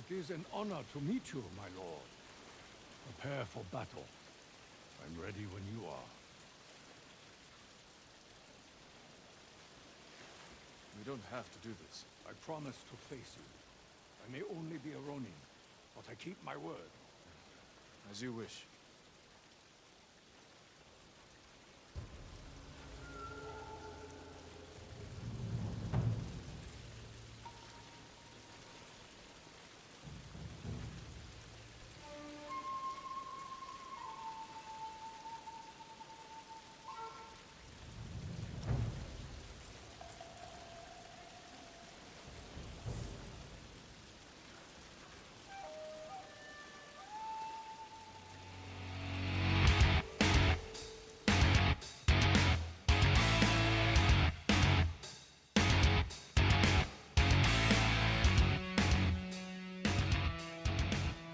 It is an honor to meet you, my lord. Prepare for battle. I'm ready when you are. We don't have to do this. I promise to face you. I may only be a Ronin, but I keep my word. As you wish.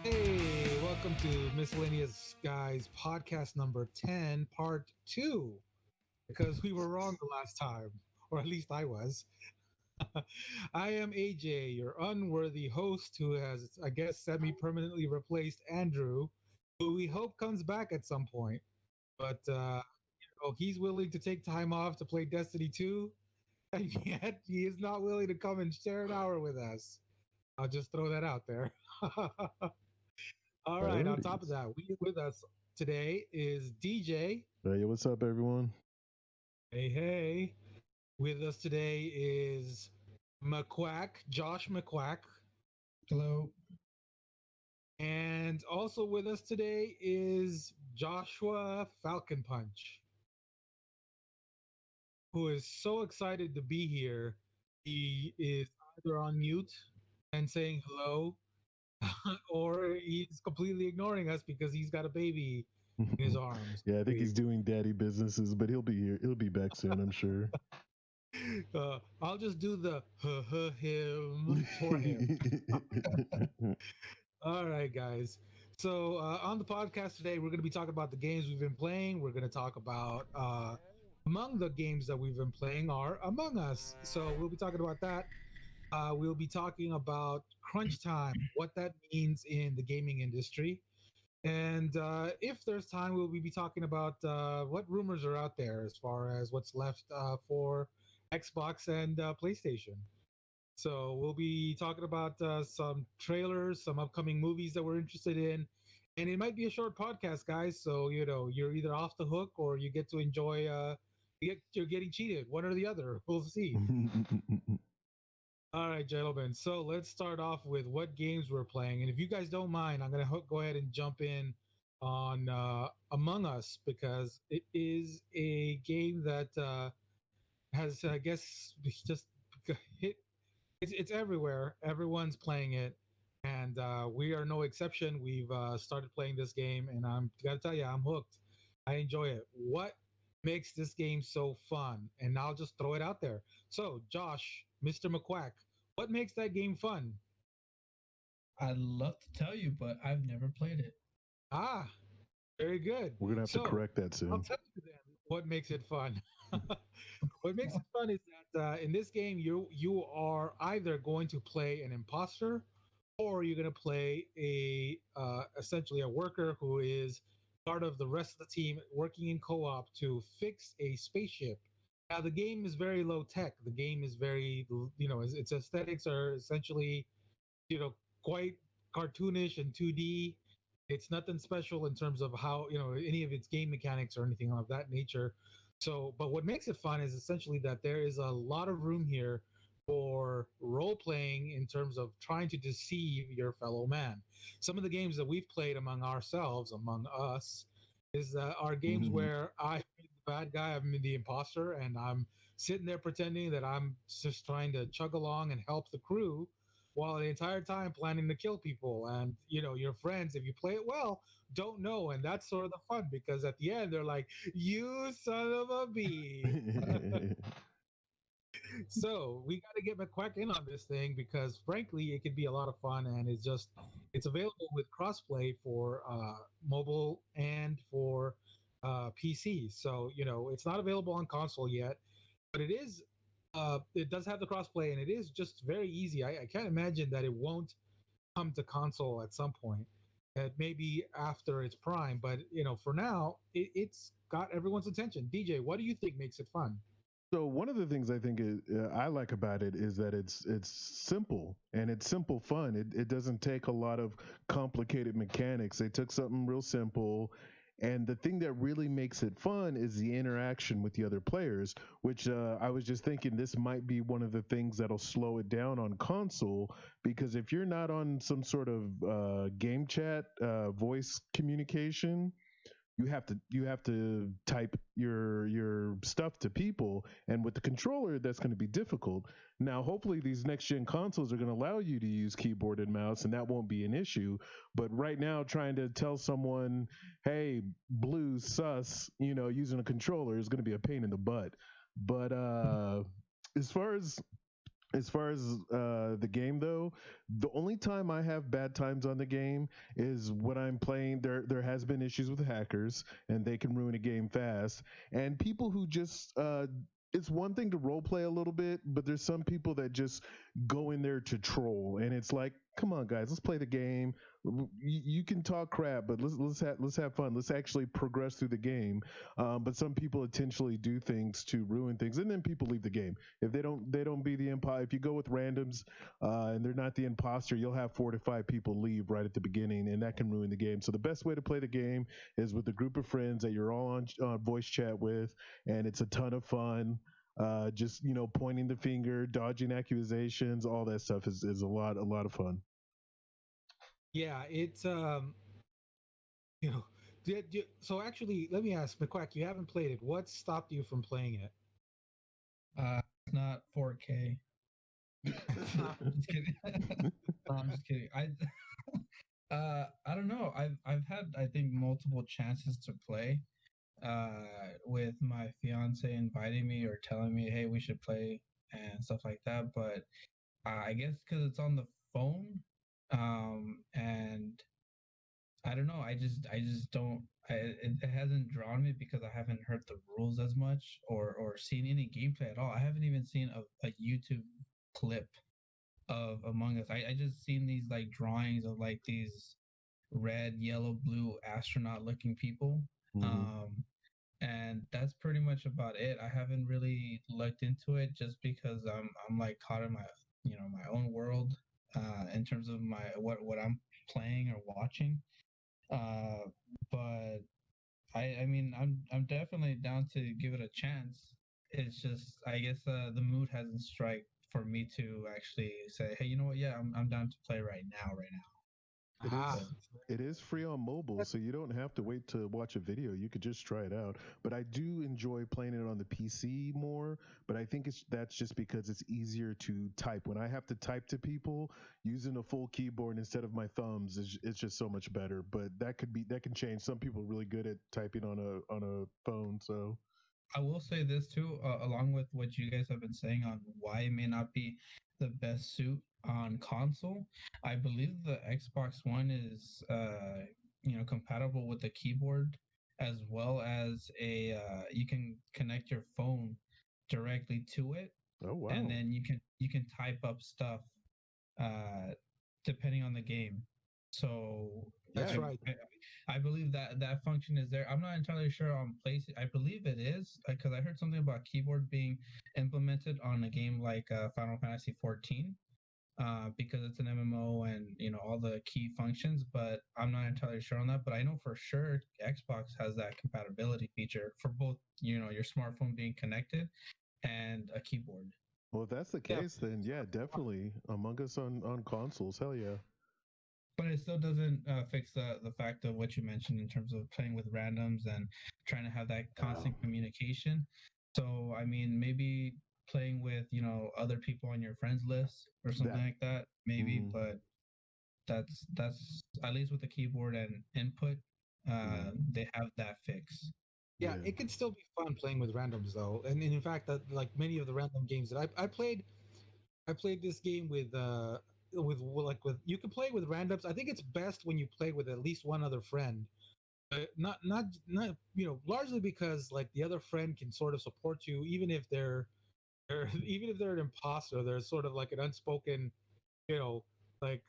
Hey, welcome to Miscellaneous Guys Podcast number 10, part 2. Because we were wrong the last time, or at least I was. I am AJ, your unworthy host who has, I guess, semi permanently replaced Andrew, who we hope comes back at some point. But he's willing to take time off to play Destiny 2, and yet he is not willing to come and share an hour with us. I'll just throw that out there. All right. On top of Priorities. that, with us today is DJ. Hey, what's up, everyone? Hey, hey. With us today is McQuack, Josh McQuack. Hello. And also with us today is Joshua Falcon Punch, who is so excited to be here. He is either on mute and saying hello, or he's completely ignoring us because he's got a baby in his arms. Yeah, I think he's doing daddy businesses, but he'll be here. He'll be back soon, I'm sure. I'll just do the him for him. All right, guys. So on the podcast today, we're going to be talking about the games we've been playing. We're going to talk about among the games that we've been playing are Among Us. So we'll be talking about that. We'll be talking about crunch time, what that means in the gaming industry. And if there's time, we'll be talking about what rumors are out there as far as what's left for Xbox and PlayStation. So we'll be talking about some trailers, some upcoming movies that we're interested in, and it might be a short podcast, guys. So you're either off the hook or you get to enjoy. You're getting cheated, one or the other. We'll see. All right, gentlemen. So let's start off with what games we're playing, and if you guys don't mind, I'm gonna go ahead and jump in on Among Us because it is a game that has, I guess, just hit it's everywhere. Everyone's playing it, and we are no exception. We've started playing this game, and I'm gotta tell you, I'm hooked. I enjoy it. What makes this game so fun? And I'll just throw it out there. So, Josh, Mr. McQuack, what makes that game fun? I'd love to tell you, but I've never played it. Ah, very good. We're gonna have to correct that I'll soon. tell you then what makes it fun. What makes it fun is that in this game you are either going to play an imposter or you're going to play a essentially a worker who is part of the rest of the team working in co-op to fix a spaceship. Now the game is very low tech. The game is very its aesthetics are essentially you know quite cartoonish and 2D. It's nothing special in terms of how any of its game mechanics or anything of that nature. So, but what makes it fun is essentially that there is a lot of room here for role playing in terms of trying to deceive your fellow man. Some of the games that we've played among ourselves, among us, is are games where I'm the bad guy, I'm the imposter, and I'm sitting there pretending that I'm just trying to chug along and help the crew while the entire time planning to kill people. And your friends, if you play it well, don't know, and that's sort of the fun because at the end they're like, "You son of a bee." So we got to get McQuack in on this thing because frankly, it could be a lot of fun, and it's available with crossplay for mobile and for PC. So it's not available on console yet, but it is. It does have the crossplay, and it is just very easy. I can't imagine that it won't come to console at some point, maybe after its prime. But for now, it's got everyone's attention. DJ, what do you think makes it fun? So one of the things I think I like about it is that it's simple and it's simple fun. It doesn't take a lot of complicated mechanics. They took something real simple, and the thing that really makes it fun is the interaction with the other players. Which I was just thinking this might be one of the things that'll slow it down on console, because if you're not on some sort of game chat, voice communication, you have to type your stuff to people, and with the controller that's going to be difficult. Now hopefully these next gen consoles are going to allow you to use keyboard and mouse, and that won't be an issue. But right now, trying to tell someone, hey, blue sus, using a controller is going to be a pain in the butt. But as far as the game, though, the only time I have bad times on the game is when I'm playing. There has been issues with hackers, and they can ruin a game fast. And people who just it's one thing to role play a little bit, but there's some people that just go in there to troll, and it's like, come on, guys, let's play the game. You can talk crap, but let's have fun. Let's actually progress through the game. But some people intentionally do things to ruin things, and then people leave the game if they don't be the imposter. If you go with randoms and they're not the imposter, you'll have 4 to 5 people leave right at the beginning, and that can ruin the game. So the best way to play the game is with a group of friends that you're all on voice chat with, and it's a ton of fun. Just pointing the finger, dodging accusations, all that stuff is a lot of fun. Yeah, it's you know, so actually, let me ask McQuack, you haven't played it. What stopped you from playing it? It's not 4K. Just kidding. No, I'm just kidding. I don't know. I've had, I think, multiple chances to play. With my fiance inviting me or telling me, "Hey, we should play," and stuff like that. But I guess because it's on the phone, and I don't know. I just don't. It hasn't drawn me because I haven't heard the rules as much or seen any gameplay at all. I haven't even seen a YouTube clip of Among Us. I just seen these like drawings of like these red, yellow, blue astronaut looking people. Mhm. And that's pretty much about it. I haven't really looked into it just because I'm like caught in my my own world in terms of my what I'm playing or watching. Uh, but I mean I'm definitely down to give it a chance. It's just I guess the mood hasn't strike for me to actually say, hey, you know what? Yeah, I'm down to play right now. It Ah, is it is free on mobile, so you don't have to wait to watch a video. You could just try it out. But I do enjoy playing it on the PC more. But I think that's just because it's easier to type. When I have to type to people, using a full keyboard instead of my thumbs is just so much better. But that can change. Some people are really good at typing on a phone. So I will say this too, along with what you guys have been saying on why it may not be the best suit on console. I believe the Xbox One is, compatible with the keyboard as well as you can connect your phone directly to it, oh and wow. then you can type up stuff uh, depending on the game. So that's Yeah, right. I believe that function is there. I'm not entirely sure on place. I believe it is because I heard something about keyboard being implemented on a game like Final Fantasy 14 because it's an MMO and all the key functions. But I'm not entirely sure on that. But I know for sure Xbox has that compatibility feature for both your smartphone being connected and a keyboard. well, if that's the Yeah, case, then yeah, definitely Among Us on consoles. Hell yeah. But it still doesn't fix the fact of what you mentioned in terms of playing with randoms and trying to have that constant communication. So I mean, maybe playing with other people on your friends list or something That. like that, maybe. Mhm. But that's at least with the keyboard and input, Yeah. they have that fix. yeah, Yeah. it can still be fun playing with randoms though, and in fact, that like many of the random games that I played, I played this game with you can play with randoms. I think it's best when you play with at least one other friend. Not largely because like the other friend can sort of support you even if they're even if they're an imposter. There's sort of like an unspoken, you know, like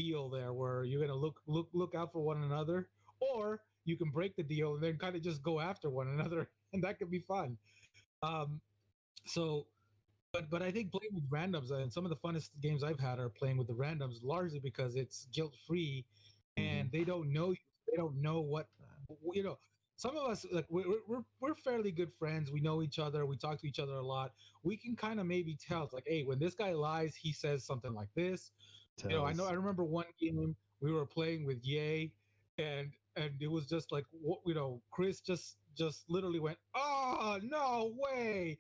deal there where you're gonna look out for one another, or you can break the deal and then kind of just go after one another, and that could be fun. Um, so, but I think playing with randoms and some of the funnest games I've had are playing with the randoms, largely because it's guilt free, Mm-hmm. and they don't know you. They don't know what you know. Some of us like we're fairly good friends. We know each other. We talk to each other a lot. We can kind of maybe tell. It's like, hey, when this guy lies, he says something like this. I know. Tells. I remember one game we were playing with Yay, and it was just like, Chris just literally went, "Oh no way!"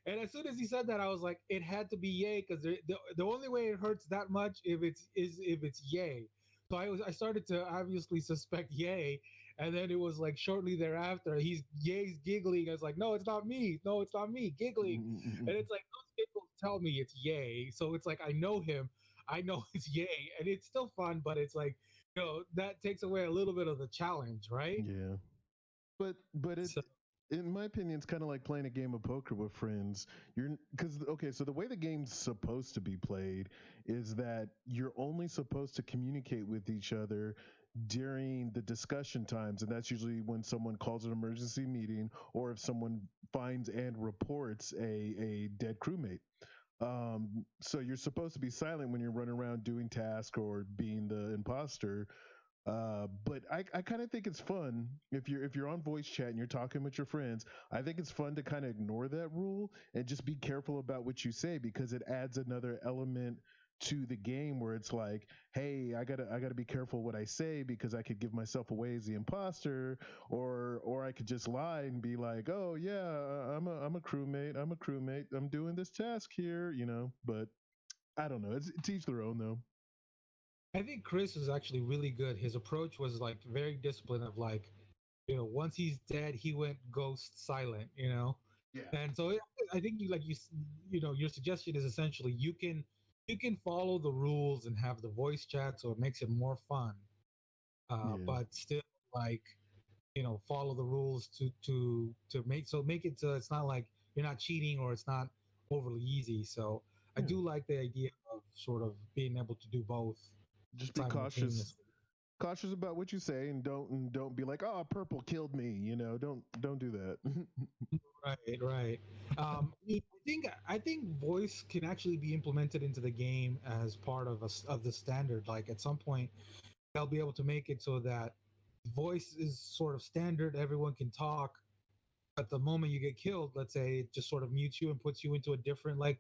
And as soon as he said that, I was like, it had to be Yay because the only way it hurts that much if it's Yay. So I started to obviously suspect Yay, and then it was like shortly thereafter, Yay's giggling. I was like, no, it's not me. No, it's not me giggling. And it's like those giggles tell me it's Yay. So it's like I know him. I know it's Yay, and it's still fun, but it's like that takes away a little bit of the challenge, right? Yeah. But it So in my opinion it's kind of like playing a game of poker with friends. You're Because okay, so the way the game's supposed to be played is that you're only supposed to communicate with each other during the discussion times, and that's usually when someone calls an emergency meeting or if someone finds and reports a dead crewmate. So you're supposed to be silent when you're running around doing tasks or being the imposter. But I kind of think it's fun if you're on voice chat and you're talking with your friends. I think it's fun to kind of ignore that rule and just be careful about what you say, because it adds another element to the game where it's like, hey, I gotta be careful what I say because I could give myself away as the imposter, or I could just lie and be like, oh yeah, I'm a crewmate, I'm doing this task here, you know. But I don't know. It's each their own though. I think Chris was actually really good. His approach was like very disciplined of like, once he's dead, he went ghost silent. Yeah. And so I think your suggestion is essentially you can follow the rules and have the voice chat, so it makes it more fun. Yeah. But still like, follow the rules to make it so it's not like you're not cheating or it's not overly easy. So I Yeah. do like the idea of sort of being able to do both Just be cautious simultaneously. about what you say, and don't be like, oh, purple killed me, you know. Don't do that. Right, right. I think voice can actually be implemented into the game as part of the standard. Like at some point, they'll be able to make it so that voice is sort of standard. Everyone can talk. At the moment you get killed, let's say, it just sort of mutes you and puts you into a different like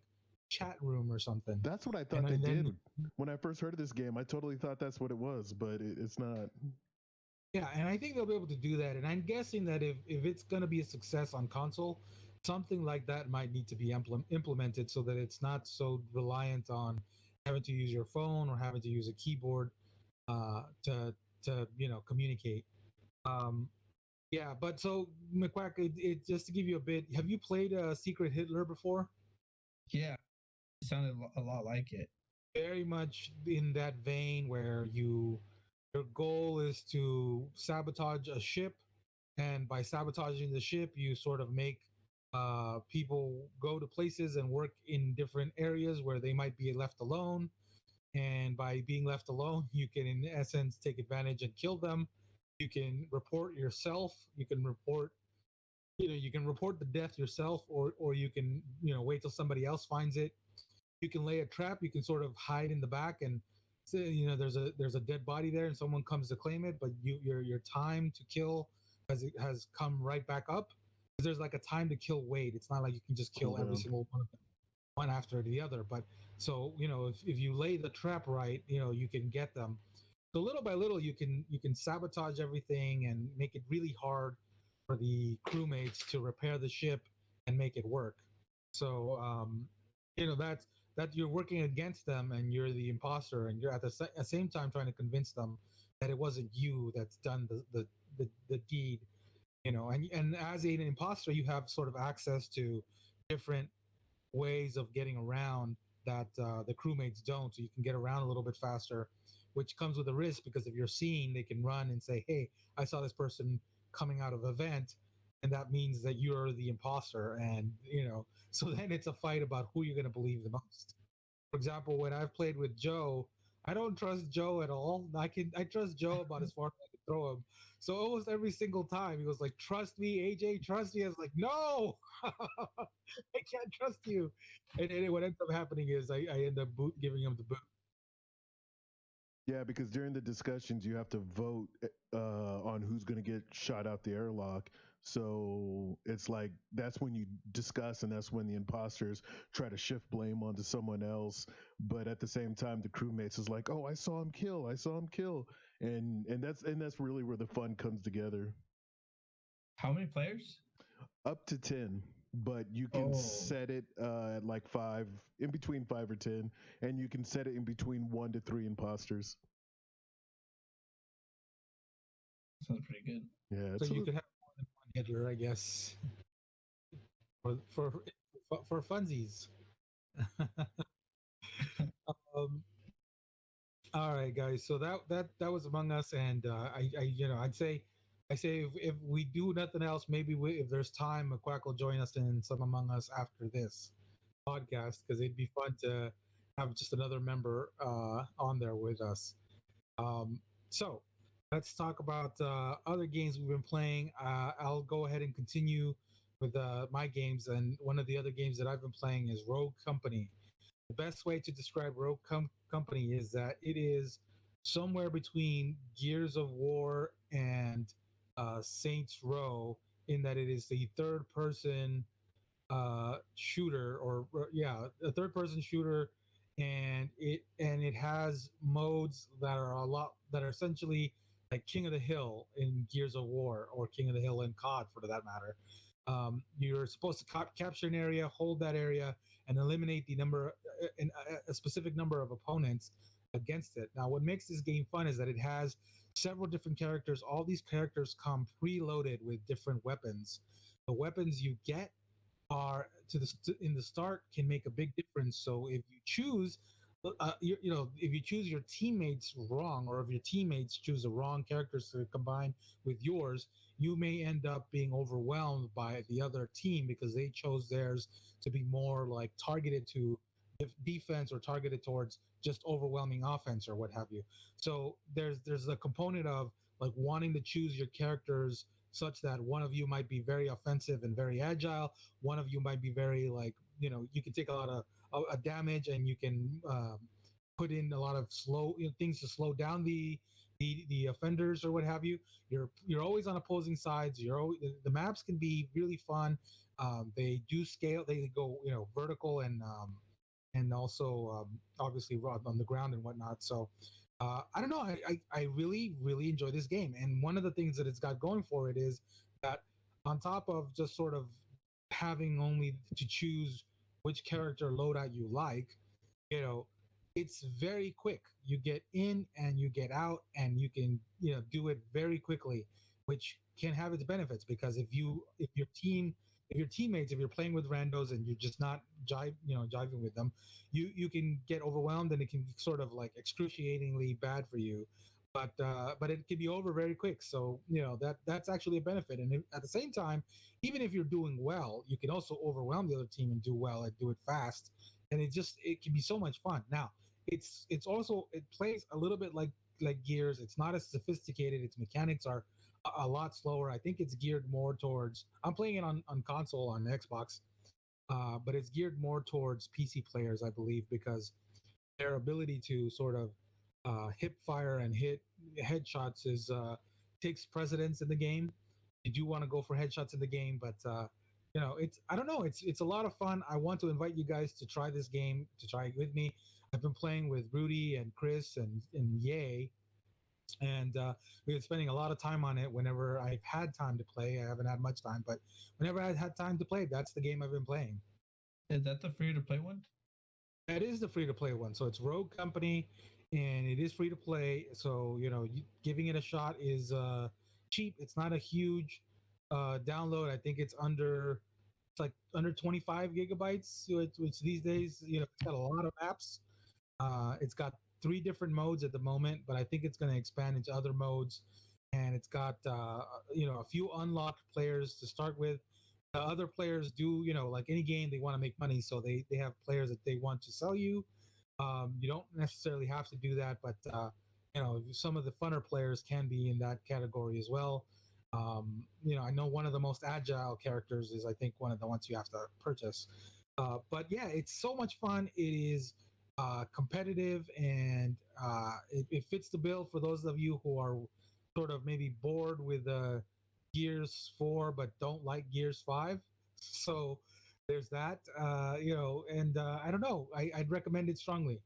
chat room or something. That's what I And, thought they and did then when I first heard of this game. I totally thought that's what it was, but it's not. Yeah, and I think they'll be able to do that. And I'm guessing that if it's going to be a success on console, something like that might need to be implemented so that it's not so reliant on having to use your phone or having to use a keyboard to communicate. Um, yeah, but so McQuack, it just to give you a bit. Have you played Secret Hitler before? Yeah, it sounded a lot like it. Very much in that vein where your goal is to sabotage a ship, and by sabotaging the ship you sort of make people go to places and work in different areas where they might be left alone, and by being left alone you can in essence take advantage and kill them. You can report yourself, you can report the death yourself, or you can wait till somebody else finds it. You can lay a trap. You can sort of hide in the back and say, there's a dead body there, and someone comes to claim it, but your time to kill has come right back up. There's like a time to kill wait. It's not like you can just kill every Cooldown. single one of them one after the other. But so if you lay the trap right, you can get them. So little by little, you can sabotage everything and make it really hard for the crewmates to repair the ship and make it work. So that you're working against them and you're the imposter, and you're at the same time trying to convince them that it wasn't you that's done the deed. And as an imposter, you have sort of access to different ways of getting around that the crewmates don't. So you can get around a little bit faster, which comes with a risk because if you're seen, they can run and say, "Hey, I saw this person coming out of a vent," and that means that you're the imposter. And so then it's a fight about who you're going to believe the most. For example, when I've played with Joe, I don't trust Joe at all. I trust Joe about as far as I can throw him. So almost every single time he was like, "Trust me, AJ, trust me." I was like, "No, I can't trust you." And what ends up happening is I end up giving him the boot. Yeah, because during the discussions, you have to vote on who's going to get shot out the airlock. So it's like that's when you discuss, and that's when the imposters try to shift blame onto someone else. But at the same time, the crewmates is like, "Oh, I saw him kill. I saw him kill," and that's really where the fun comes together. How many players? Up to 10, but you can Oh, set it at like five, in between 5 or 10, and you can set it in between 1 to 3 imposters. sounds pretty good. Yeah, So it's you a could have more than one Hitler, I guess, for for for funsies. um, all right, guys. So that was Among Us, and I say if we do nothing else, maybe if there's time, McQuack will join us in some Among Us after this podcast because it'd be fun to have just another member on there with us. Um, so let's talk about other games we've been playing. I'll go ahead and continue with my games, and one of the other games that I've been playing is Rogue Company. The best way to describe Rogue Company is that it is somewhere between Gears of War and Saints Row, in that it is the third person shooter, or yeah, a third person shooter, and it has modes that are a lot that are essentially like King of the Hill in Gears of War, or King of the Hill in COD for that matter. You're supposed to capture an area, hold that area, and eliminate a specific number of opponents against it. Now, what makes this game fun is that it has several different characters. All these characters come preloaded with different weapons. The weapons you get are in the start can make a big difference. So if you choose, if you choose your teammates wrong, or if your teammates choose the wrong characters to combine with yours, you may end up being overwhelmed by the other team because they chose theirs to be more like targeted to defense, or targeted towards just overwhelming offense or what have you. So there's a component of like wanting to choose your characters such that one of you might be very offensive and very agile, one of you might be very like, you can take a lot of damage, and you can put in a lot of things to slow down the offenders or what have you. You're always on opposing sides. The maps can be really fun. They do scale. They go vertical, and also obviously on the ground and whatnot. So I don't know. I really really enjoy this game, and one of the things that it's got going for it is that on top of just sort of having only to choose which character loadout you like, you know, it's very quick. You get in and you get out, and you can do it very quickly, which can have its benefits because if your teammates, if you're playing with randos and you're just not jiving with them, you can get overwhelmed, and it can be sort of like excruciatingly bad for you. But it can be over very quick. So that's actually a benefit. And at the same time, even if you're doing well, you can also overwhelm the other team and do well and do it fast. And it can be so much fun. Now, it's also, it plays a little bit like Gears. It's not as sophisticated. Its mechanics are a lot slower. I think it's geared more towards. I'm playing it on console on Xbox, but it's geared more towards PC players, I believe, because their ability to sort of hip fire and hit headshots is takes precedence in the game. You do want to go for headshots in the game, but it's, I don't know, it's a lot of fun. I want to invite you guys to try this game, to try it with me. I've been playing with Rudy and Chris and Yay, and we've been spending a lot of time on it. Whenever I've had time to play, I haven't had much time, but whenever I've had time to play, that's the game I've been playing. Is that the free to play one? That is the free to play one. So it's Rogue Company, and it is free to play. So giving it a shot is cheap. It's not a huge download. I think it's like under 25 gigabytes, which these days it's got a lot of apps. It's got three different modes at the moment, but I think it's going to expand into other modes. And it's got a few unlocked players to start with. The other players do, like any game, they want to make money, so they have players that they want to sell you. You don't necessarily have to do that, but some of the funner players can be in that category as well. I know one of the most agile characters is, I think, one of the ones you have to purchase. But yeah, it's so much fun. It is competitive, and it fits the bill for those of you who are sort of maybe bored with Gears 4 but don't like Gears 5. So there's that, and I don't know. I'd recommend it strongly.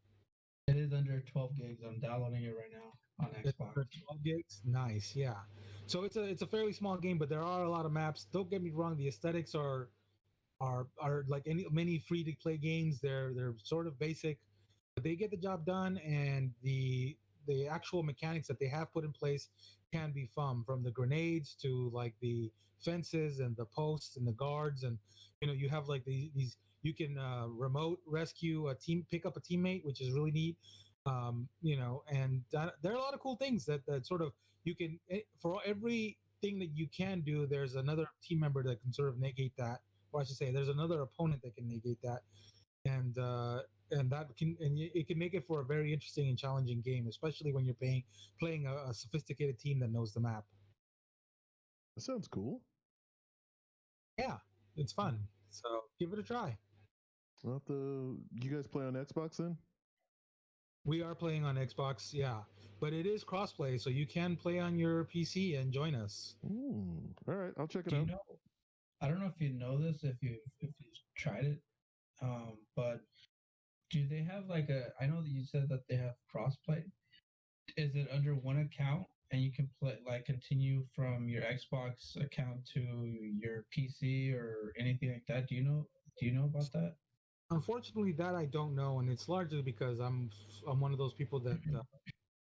It is under 12 gigs. I'm downloading it right now on It's Xbox. under 12 gigs. Nice, yeah. So it's a fairly small game, but there are a lot of maps. Don't get me wrong. The aesthetics are like any many free to play games. They're sort of basic, but they get the job done, and the actual mechanics that they have put in place can be fun, from the grenades to like the fences and the posts and the guards. And you have like these you can remote rescue a team, pick up a teammate, which is really neat. And there are a lot of cool things that sort of you can, for every thing that you can do, there's another team member that can sort of negate that, or I should say, there's another opponent that can negate that, and it can make it for a very interesting and challenging game, especially when you're playing a sophisticated team that knows the map. That sounds cool. Yeah, it's fun. So give it a try. You guys play on Xbox then? We are playing on Xbox, yeah, but it is crossplay, so you can play on your PC and join us. All right, I'll check it Do you out. know? I don't know if you know this, if you tried it, but do they have like a? I know that you said that they have crossplay. Is it under one account and you can play, like, continue from your Xbox account to your PC or anything like that? Do you know? Do you know about that? Unfortunately, that I don't know, and it's largely because I'm one of those people that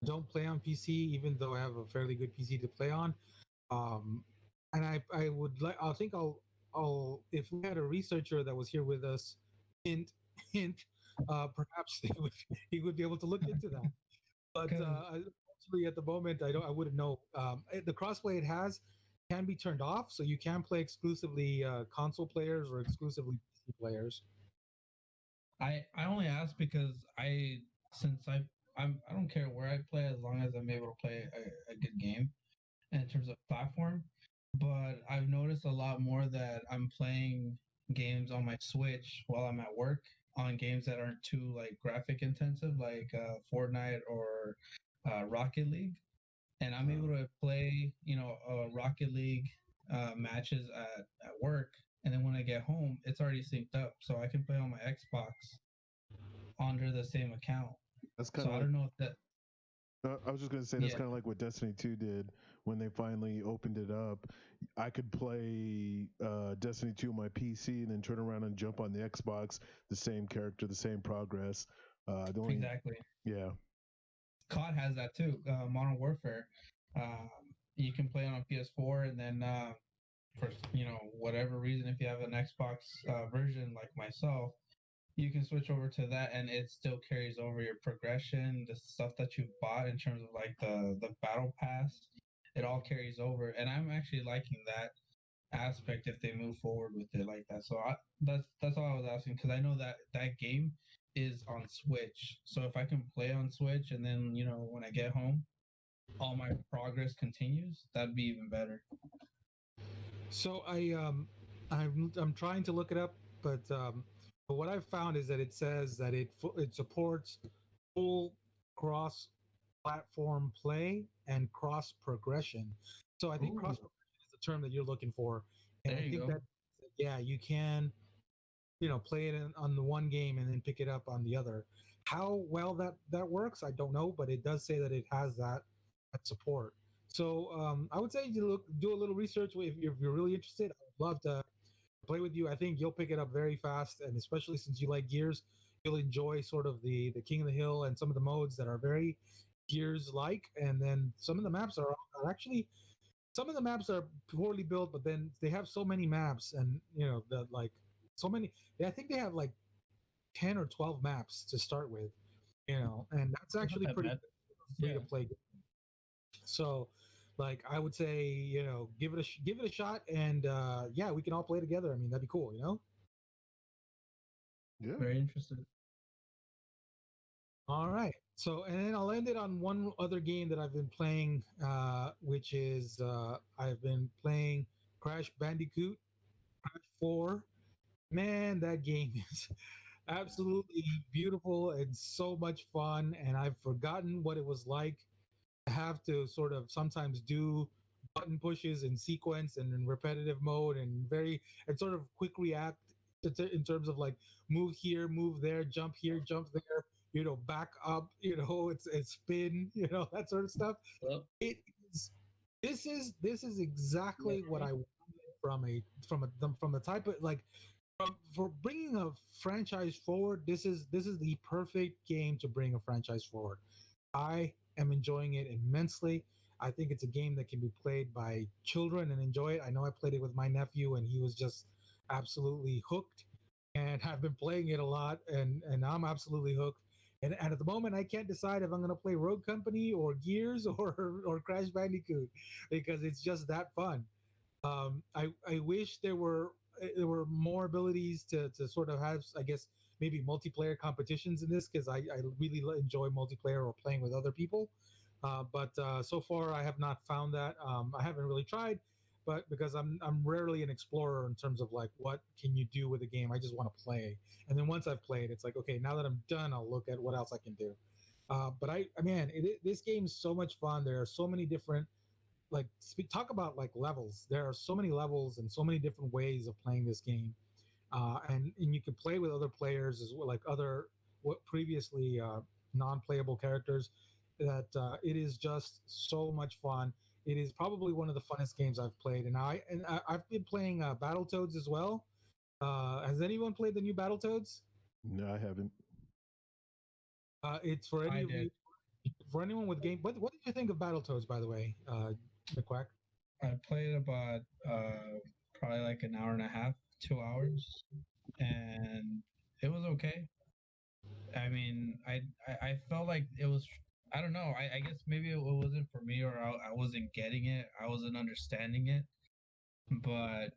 don't play on PC, even though I have a fairly good PC to play on. Um, and I would like, I think I'll if we had a researcher that was here with us, hint hint, perhaps he would be able to look into that. But unfortunately, at the moment, I wouldn't know. The crossplay it has can be turned off, so you can play exclusively console players or exclusively PC players. I only ask because since I don't care where I play as long as I'm able to play a good game in terms of platform. But I've noticed a lot more that I'm playing games on my Switch while I'm at work, on games that aren't too like graphic intensive, like Fortnite or Rocket League, and I'm able to play Rocket League matches at work, and then when I get home, it's already synced up, so I can play on my Xbox under the same account. That's kind So of I like, don't know if that. I was just gonna say that's Yeah, kind of like what Destiny 2 did when they finally opened it up. I could play Destiny 2 on my PC and then turn around and jump on the Xbox, the same character, the same progress. The only exactly. Yeah. COD has that too. Modern Warfare. You can play on PS4, and then for whatever reason, if you have an Xbox version like myself, you can switch over to that, and it still carries over your progression, the stuff that you've bought in terms of like the battle pass. It all carries over, and I'm actually liking that aspect if they move forward with it like that. So that's all I was asking, because I know that that game is on Switch. So if I can play on Switch, and then when I get home, all my progress continues, that'd be even better. So I'm trying to look it up, but what I've found is that it says that it supports full cross platform play and cross progression. So I think Ooh, cross progression is the term that you're looking for, and there I you think go. that, yeah, you can play it on the one game and then pick it up on the other. How well that works, I don't know, but it does say that it has that support. So I would say you do a little research if you're really interested. I'd love to play with you. I think you'll pick it up very fast, and especially since you like Gears, you'll enjoy sort of the King of the Hill and some of the modes that are very Gears like. And then some of the maps are actually, some of the maps are poorly built, but then they have so many maps, and the like so many. I think they have like 10 or 12 maps to start with, and that's It's not actually that pretty bad. good for a free Yeah. to play game. So, like, I would say, give it a shot, and yeah, we can all play together. I mean, that'd be cool. Yeah. Very interested. All right. So, and then I'll end it on one other game that I've been playing, which is I've been playing Crash Bandicoot Crash 4. Man, that game is absolutely beautiful and so much fun. And I've forgotten what it was like to have to sort of sometimes do button pushes in sequence and in repetitive mode and sort of quick react in terms of like move here, move there, jump there, back up, it's spin, that sort of stuff. Well, It is this is exactly what I wanted from the type of like for bringing a franchise forward. This is the perfect game to bring a franchise forward. I am enjoying it immensely. I think it's a game that can be played by children and enjoy it. I know I played it with my nephew and he was just absolutely hooked. And I've been playing it a lot and I'm absolutely hooked. And at the moment, I can't decide if I'm going to play Rogue Company or Gears or Crash Bandicoot because it's just that fun. I wish there were more abilities to sort of have, I guess, maybe multiplayer competitions in this because I really enjoy multiplayer or playing with other people. But so far I have not found that. I haven't really tried, but because I'm rarely an explorer in terms of like what can you do with a game. I just want to play, and then once I've played, it's like okay, now that I'm done, I'll look at what else I can do. But man, this game is so much fun. There are so many different talk about like levels. There are so many levels and so many different ways of playing this game, and you can play with other players as well, like other what previously non-playable characters. That it is just so much fun. It is probably one of the funnest games I've played, I've been playing Battletoads as well. Has anyone played the new Battletoads? No, I haven't. It's for any I of you, did. for anyone with game. What did you think of Battletoads, by the way, McQuack? I played about probably like an hour and a half, 2 hours, and it was okay. I mean, I felt like it was. I don't know. I guess maybe it wasn't for me, or I wasn't getting it. I wasn't understanding it. But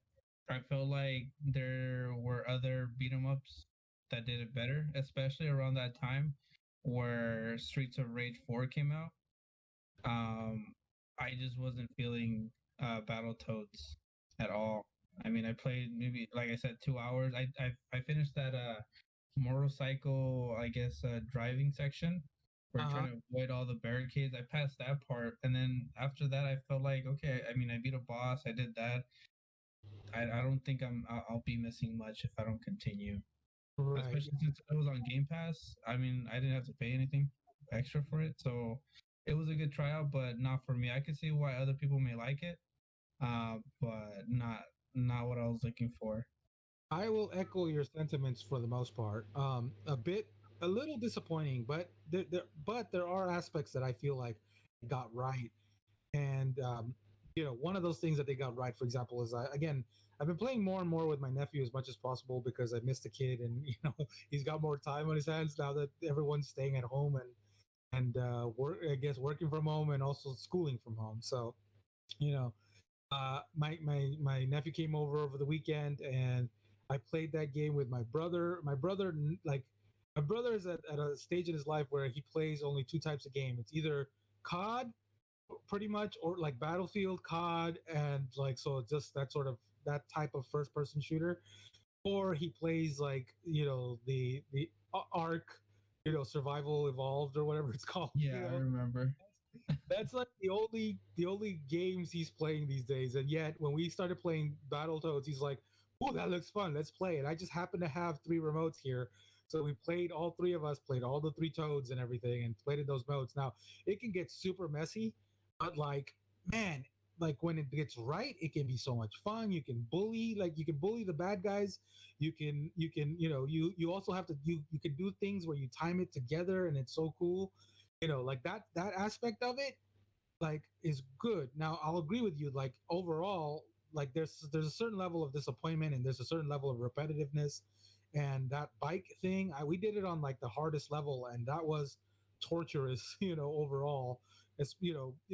I felt like there were other beat 'em ups that did it better, especially around that time where Streets of Rage 4 came out. I just wasn't feeling Battletoads at all. I mean, I played maybe, like I said, 2 hours. I finished that motorcycle, I guess, driving section. We're Uh-huh. trying to avoid all the barricades. I passed that part, and then after that, I felt like okay. I mean, I beat a boss. I did that. I don't think I'll be missing much if I don't continue. Right. Especially since it was on Game Pass. I mean, I didn't have to pay anything extra for it, so it was a good tryout, but not for me. I could see why other people may like it, but not what I was looking for. I will echo your sentiments for the most part. A little disappointing, but there are aspects that I feel like got right. And one of those things that they got right, for example, is again, I've been playing more and more with my nephew as much as possible because I missed a kid, and he's got more time on his hands now that everyone's staying at home and work, I guess, working from home and also schooling from home. So you know, my nephew came over the weekend, and I played that game with my brother. My brother is at a stage in his life where he plays only two types of game. It's either COD, pretty much, or like Battlefield, COD, and like so just that type of first person shooter, or he plays like the Ark, Survival Evolved or whatever it's called. Yeah, I remember. That's like the only games he's playing these days. And yet, when we started playing Battletoads, he's like, "Oh, that looks fun. Let's play it." I just happen to have three remotes here, so we played. All three of us played all the three Toads and everything, and played in those modes. Now, it can get super messy, but like, man, like when it gets right, it can be so much fun. You can bully the bad guys. You also have to you can do things where you time it together, and it's so cool. Like that aspect of it like is good. Now I'll agree with you. Like overall, like there's a certain level of disappointment and there's a certain level of repetitiveness. And that bike thing, we did it on like the hardest level, and that was torturous. Overall, it's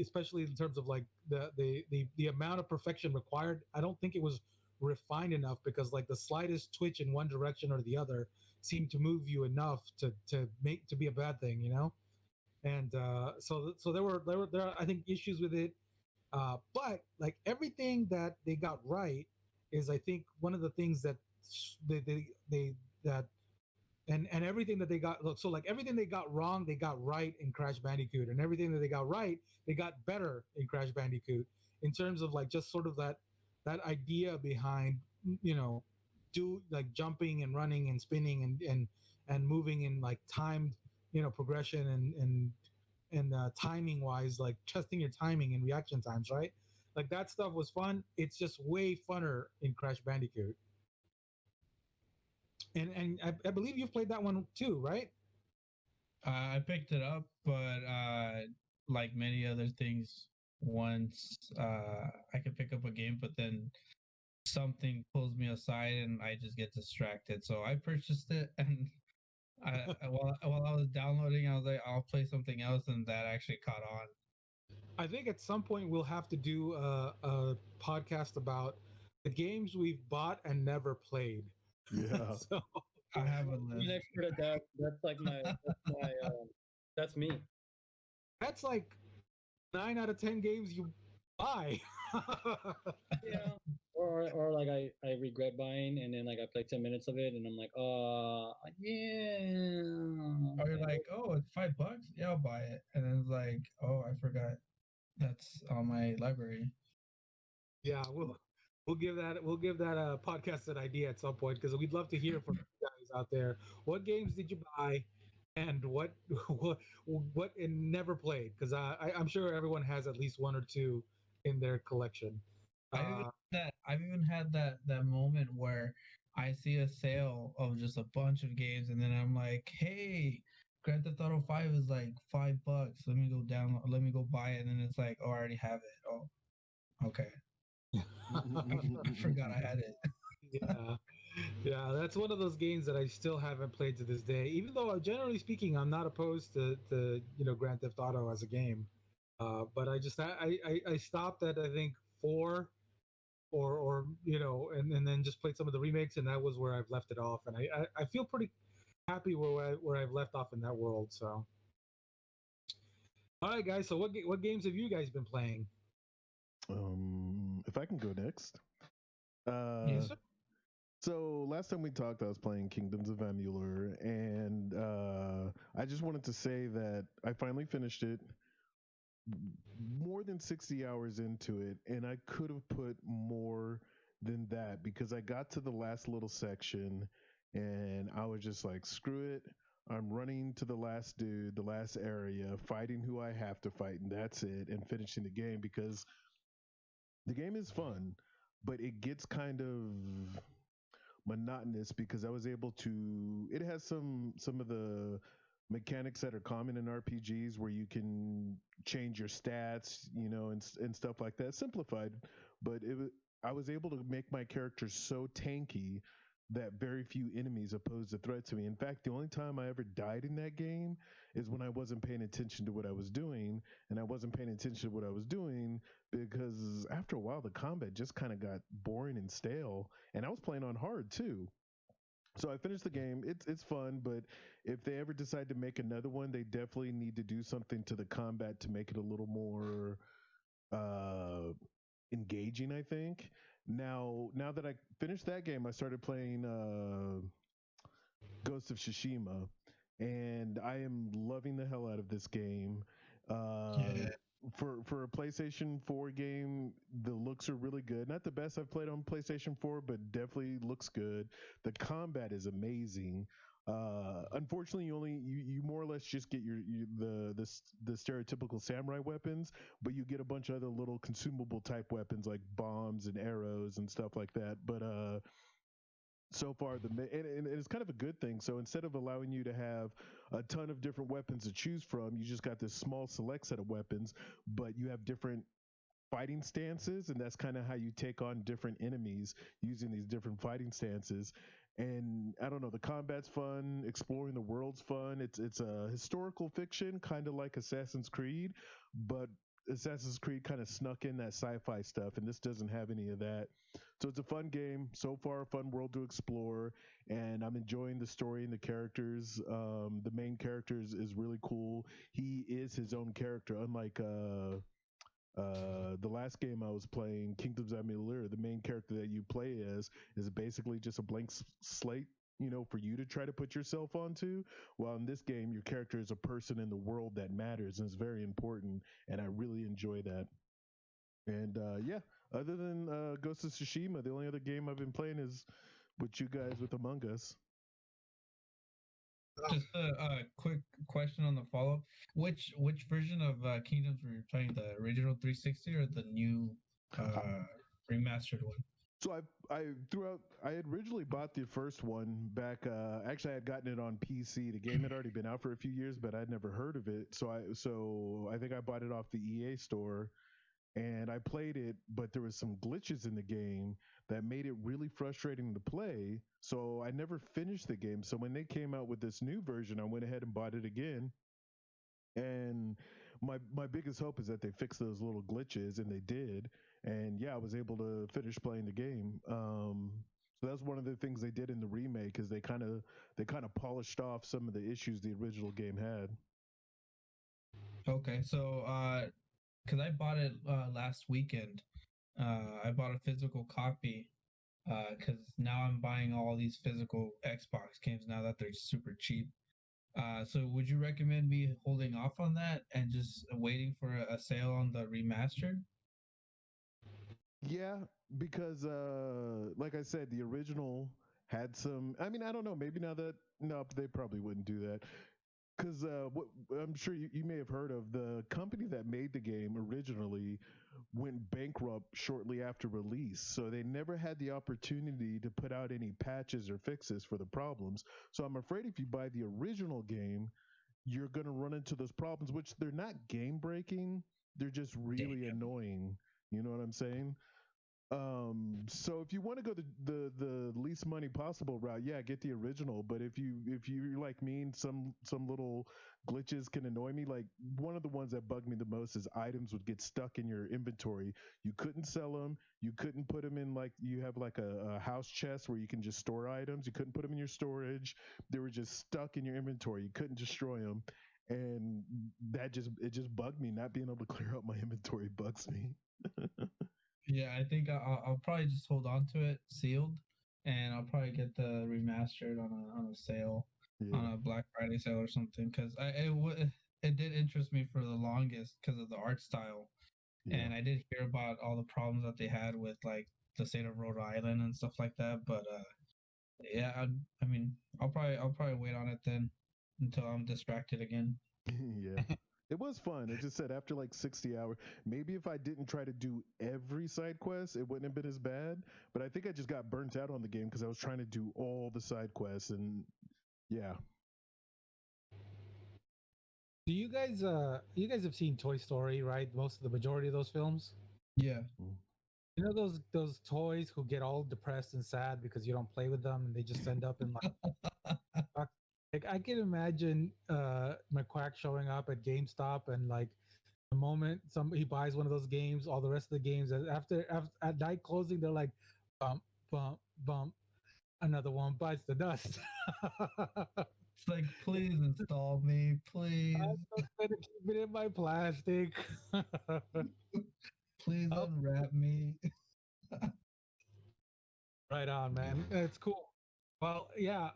especially in terms of like the amount of perfection required. I don't think it was refined enough because like the slightest twitch in one direction or the other seemed to move you enough to make to be a bad thing, you know. And so there are, I think, issues with it, but like everything that they got right is, I think, one of the things that they that and everything that they got, look, so like everything they got wrong they got right in Crash Bandicoot, and everything that they got right they got better in Crash Bandicoot, in terms of like just sort of that idea behind, you know, do like jumping and running and spinning and moving in like timed, you know, progression and timing wise, like testing your timing and reaction times, right? Like that stuff was fun. It's just way funner in Crash Bandicoot. And I believe you've played that one too, right? I picked it up, but like many other things, once I could pick up a game, but then something pulls me aside and I just get distracted. So I purchased it, and while I was downloading, I was like, I'll play something else, and that actually caught on. I think at some point we'll have to do a podcast about the games we've bought and never played. Yeah. So I have a I'm list. an expert at that. That's me. that's like 9 out of 10 games you buy. Yeah. Or like I regret buying, and then like I play 10 minutes of it and I'm like, yeah. Or you're like, oh, it's $5. Yeah, I'll buy it, and then it's like, oh, I forgot that's on my library. Yeah, we'll give that a podcast an idea at some point, because we'd love to hear from you guys out there. What games did you buy, and what what and never played? Because I'm sure everyone has at least one or two in their collection. I've even had that moment where I see a sale of just a bunch of games, and then I'm like, hey, Grand Theft Auto 5 is like $5. Let me go download. Let me go buy it, and then it's like, oh, I already have it. Oh, okay. I forgot I had it. Yeah, yeah, that's one of those games that I still haven't played to this day. Even though, generally speaking, I'm not opposed to you know, Grand Theft Auto as a game. But I just I stopped at, I think, 4, or you know, and then just played some of the remakes, and that was where I've left it off. And I feel pretty happy where I've left off in that world. So, all right, guys. So what games have you guys been playing? If I can go next. Yes, sir. So last time we talked, I was playing Kingdoms of Amalur, and I just wanted to say that I finally finished it, more than 60 hours into it, and I could have put more than that because I got to the last little section, and I was just like, screw it. I'm running to the last dude, the last area, fighting who I have to fight, and that's it, and finishing the game, because the game is fun, but it gets kind of monotonous because I was able to. It has some of the mechanics that are common in RPGs where you can change your stats, you know, and stuff like that. Simplified, but I was able to make my character so tanky that very few enemies posed a threat to me. In fact, the only time I ever died in that game is when I wasn't paying attention to what I was doing, and I wasn't paying attention to what I was doing because after a while the combat just kind of got boring and stale, and I was playing on hard too. So I finished the game. It's fun, but if they ever decide to make another one, they definitely need to do something to the combat to make it a little more uh, engaging, I think. Now that I finished that game, I started playing Ghost of Tsushima, and I am loving the hell out of this game. Yeah. For a PlayStation 4 game, the looks are really good. Not the best I've played on PlayStation 4, but definitely looks good. The combat is amazing. Unfortunately, you more or less just get the stereotypical samurai weapons, but you get a bunch of other little consumable type weapons like bombs and arrows and stuff like that. But so far and it's kind of a good thing. So instead of allowing you to have a ton of different weapons to choose from, you just got this small select set of weapons, but you have different fighting stances, and that's kind of how you take on different enemies using these different fighting stances. And I don't know, the combat's fun, exploring the world's fun. It's a historical fiction, kind of like Assassin's Creed, but Assassin's Creed kind of snuck in that sci-fi stuff, and this doesn't have any of that. So it's a fun game so far, a fun world to explore, and I'm enjoying the story and the characters. The main character is really cool. He is his own character, unlike the last game I was playing, Kingdoms of Amalur. The main character that you play as is basically just a blank slate, for you to try to put yourself onto. While in this game, your character is a person in the world that matters and is very important, and I really enjoy that. And yeah, other than Ghost of Tsushima, the only other game I've been playing is with you guys with Among Us. Just a quick question on the follow up. Which version of Kingdoms were you playing? The original 360 or the new remastered one? So I had originally bought the first one back. Actually, I had gotten it on PC. The game had already been out for a few years, but I'd never heard of it. So I think I bought it off the EA store, and I played it. But there was some glitches in the game that made it really frustrating to play. So I never finished the game. So when they came out with this new version, I went ahead and bought it again. And my biggest hope is that they fix those little glitches, and they did. And yeah, I was able to finish playing the game. So that's one of the things they did in the remake, is they kind of polished off some of the issues the original game had. Okay, so because I bought it last weekend, I bought a physical copy because now I'm buying all these physical Xbox games now that they're super cheap. So would you recommend me holding off on that and just waiting for a sale on the remastered? Yeah, because like I said, the original had some. I mean, I don't know. Maybe now that no, they probably wouldn't do that. Because what I'm sure you may have heard of, the company that made the game originally went bankrupt shortly after release, so they never had the opportunity to put out any patches or fixes for the problems. So I'm afraid if you buy the original game, you're going to run into those problems, which they're not game breaking, they're just really annoying. You know what I'm saying? So if you want to go the least money possible route, yeah, get the original. But if you're like me and some little glitches can annoy me, like one of the ones that bugged me the most is items would get stuck in your inventory. You couldn't sell them. You couldn't put them in, like you have like a house chest where you can just store items. You couldn't put them in your storage. They were just stuck in your inventory. You couldn't destroy them. And it just bugged me. Not being able to clear out my inventory bugs me. Yeah, I think I'll probably just hold on to it sealed, and I'll probably get the remastered on a sale, on a Black Friday sale or something. Because it did interest me for the longest because of the art style, and I did hear about all the problems that they had with like the state of Rhode Island and stuff like that. But yeah, I mean, I'll probably wait on it then until I'm distracted again. Yeah. It was fun. It just said after like 60 hours, maybe if I didn't try to do every side quest, it wouldn't have been as bad. But I think I just got burnt out on the game because I was trying to do all the side quests, and yeah. Do you guys have seen Toy Story, right? Most of the majority of those films. Yeah. You know those toys who get all depressed and sad because you don't play with them, and they just end up in like I can imagine McQuack showing up at GameStop, and like the moment he buys one of those games, all the rest of the games after at night closing, they're like bump bump bump, another one bites the dust. It's like, please install me, please. I'm just gonna keep it in my plastic. Please unwrap me. Right on, man. It's cool. Well, yeah,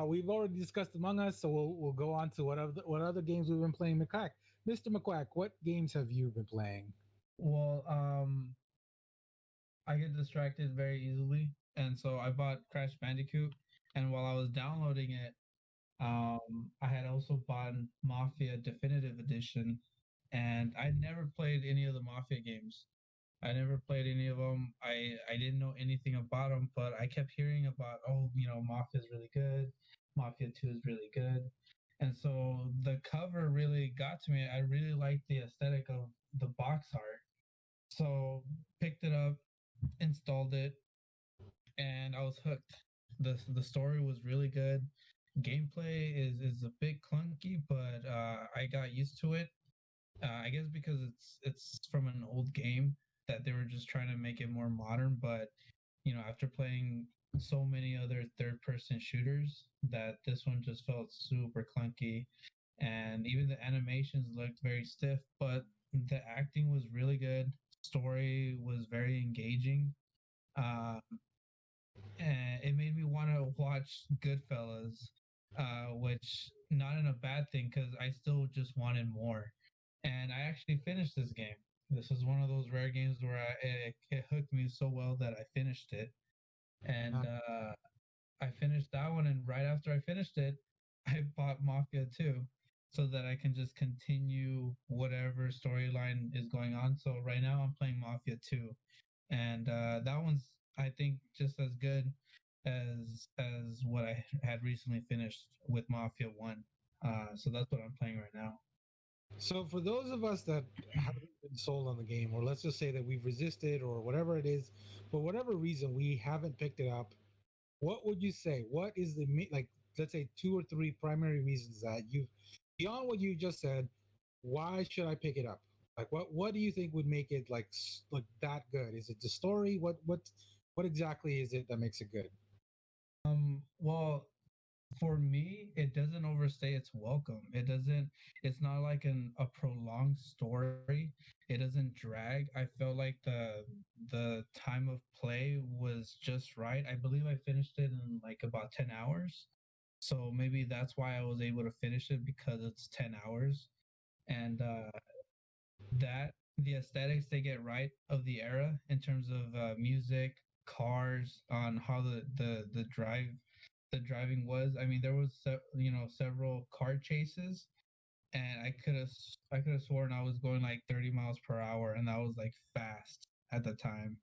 we've already discussed Among Us, so we'll go on to what other games we've been playing. McQuack, Mr. McQuack, what games have you been playing? Well, I get distracted very easily, and so I bought Crash Bandicoot. And while I was downloading it, I had also bought Mafia Definitive Edition, and I never played any of the Mafia games. I never played any of them. I didn't know anything about them, but I kept hearing about, oh, Mafia is really good. Mafia 2 is really good. And so the cover really got to me. I really liked the aesthetic of the box art. So picked it up, installed it, and I was hooked. The story was really good. Gameplay is a bit clunky, but I got used to it. I guess because it's from an old game that they were just trying to make it more modern. But after playing so many other third-person shooters, that this one just felt super clunky, and even the animations looked very stiff. But the acting was really good. Story was very engaging. Uh, and it made me want to watch Goodfellas, which not in a bad thing because I still just wanted more. And I actually finished this game. This is one of those rare games where it hooked me so well that I finished it. And I finished that one, and right after I finished it, I bought Mafia 2 so that I can just continue whatever storyline is going on. So right now I'm playing Mafia 2, and that one's, I think, just as good as what I had recently finished with Mafia 1. So that's what I'm playing right now. So for those of us that haven't been sold on the game, or let's just say that we've resisted or whatever it is, for whatever reason we haven't picked it up, what would you say? What is the like? Let's say two or three primary reasons that you, beyond what you just said, why should I pick it up? Like, what do you think would make it like that good? Is it the story? What exactly is it that makes it good? Well, for me, it doesn't overstay its welcome. It's not like a prolonged story. It doesn't drag. I felt like the time of play was just right. I believe I finished it in like about 10 hours. So maybe that's why I was able to finish it, because it's 10 hours. And that the aesthetics they get right of the era in terms of music, cars, on how the driving was. I mean, there was several car chases, and I could have sworn I was going like 30 miles per hour, and that was like fast at the time.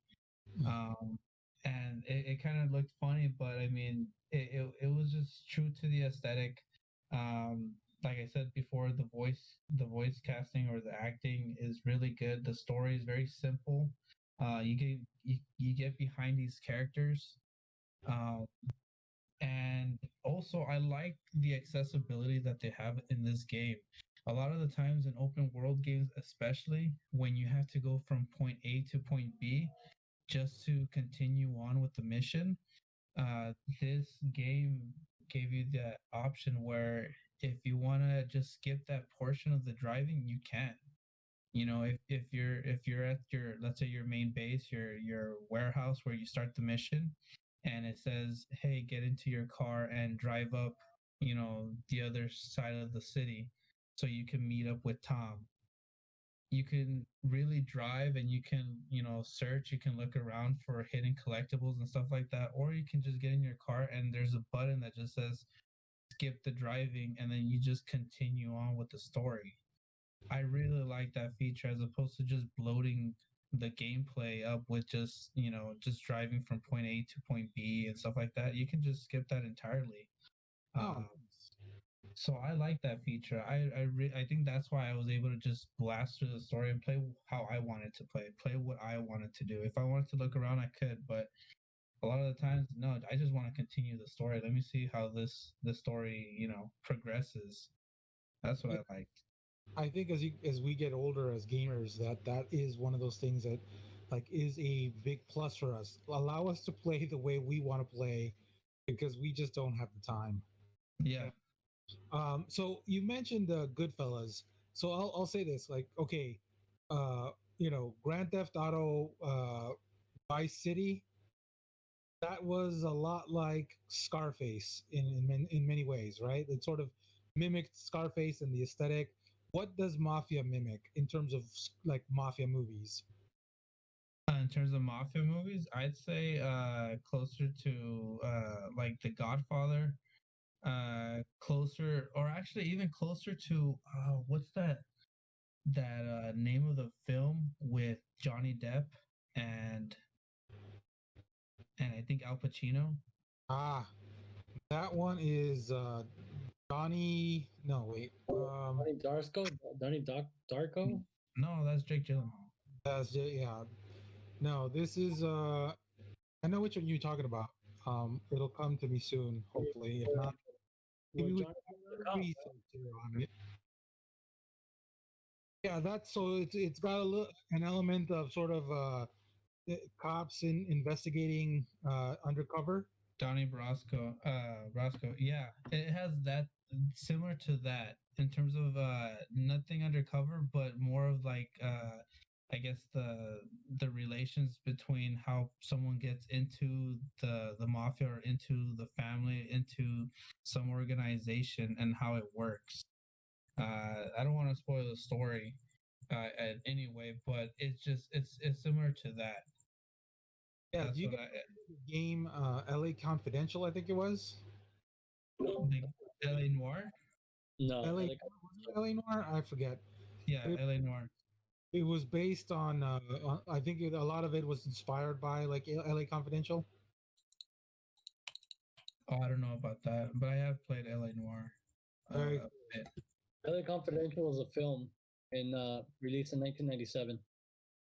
Um, and it kind of looked funny, but I mean, it was just true to the aesthetic. Um, like I said before, the voice casting or the acting is really good. The story is very simple. You get behind these characters. Um, and also I like the accessibility that they have in this game. A lot of the times in open world games, especially when you have to go from point A to point B just to continue on with the mission, this game gave you the option where if you want to just skip that portion of the driving, you can. If you're at your, let's say, your main base, your warehouse where you start the mission, and it says, hey, get into your car and drive up the other side of the city so you can meet up with Tom. You can really drive, and you can search, you can look around for hidden collectibles and stuff like that, or you can just get in your car and there's a button that just says skip the driving, and then you just continue on with the story. I really like that feature as opposed to just bloating the gameplay up with just driving from point A to point B and stuff like that. You can just skip that entirely. Oh, Uh, so I like that feature. I think that's why I was able to just blast through the story and play how I wanted to play what I wanted to do. If I wanted to look around, I could, but a lot of the times, no, I just want to continue the story. Let me see how the story progresses. That's what I liked. I think as we get older as gamers, that is one of those things that like is a big plus for us. Allow us to play the way we want to play because we just don't have the time. Yeah. So you mentioned the Goodfellas. So I'll say this, like, okay, Grand Theft Auto, Vice City, that was a lot like Scarface in many ways, right? It sort of mimicked Scarface and the aesthetic. What does Mafia mimic in terms of like Mafia movies? In terms of mafia movies, I'd say closer to like The Godfather, closer, or actually even closer to what's that name of the film with Johnny Depp and I think Al Pacino. Ah, that one is Donnie. No, wait. Donnie Darko, Darko. No, that's Jake Gyllenhaal. Yeah. No, this is I know which one you're talking about. It'll come to me soon, hopefully. If not, Where maybe we can Johnny do the a cop, research here on it. Yeah, that's so it's got an element of sort of cops in investigating undercover. Donnie Brasco, Brasco. Yeah, it has that similar to that in terms of nothing undercover, but more of like I guess the relations between how someone gets into the mafia or into the family, into some organization, and how it works. I don't want to spoil the story in any way, but it's similar to that. Yeah, That's do you what get I the game LA Confidential? I think it was like. LA Noir. No, LA. LA Was it LA Noir? I forget. Yeah, But LA Noir. it was based on I think a lot of it was inspired by like LA Confidential. Oh, I don't know about that, but I have played LA Noir. Very A bit. LA Confidential was a film in released in 1997.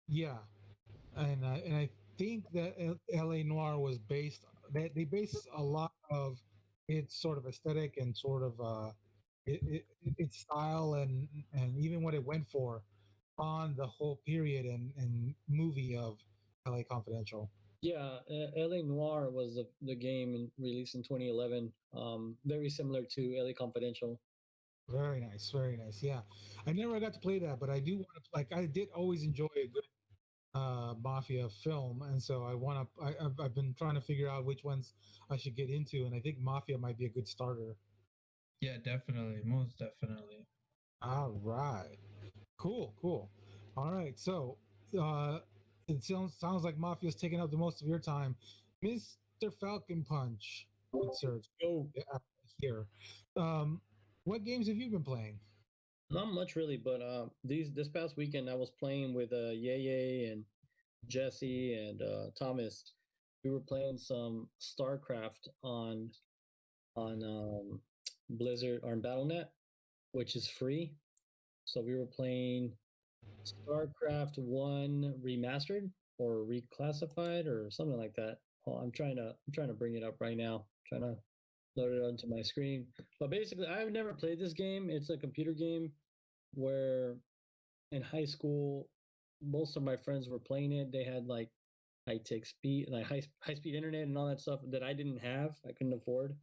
yeah, and I think that LA Noir was based. They based a lot of its sort of aesthetic and sort of its style and even what it went for on the whole period and movie of LA Confidential. Yeah, LA Noir was the game released in 2011. Very similar to LA Confidential. Very nice, very nice. Yeah, I never got to play that, but I do want to. Like, I did always enjoy a good mafia film, and so I want to. I've been trying to figure out which ones I should get into, and I think Mafia might be a good starter. Yeah, definitely, most definitely. All right, cool, cool. All right, so uh, it sounds like Mafia's taking up the most of your time, Mister Falcon Punch. Good search. Oh, Yeah, here. Um, what games have you been playing? not much really, but this past weekend I was playing with Yeye and Jesse and Thomas. We were playing some StarCraft on Blizzard or BattleNet, which is free. So we were playing StarCraft One Remastered or Reclassified or something like that. Oh, I'm trying to bring it up right now. Trying to load it onto my screen. But basically, I've never played this game. It's a computer game where in high school, most of my friends were playing it. They had like high tech speed, like high speed internet and all that stuff that I didn't have. I couldn't afford.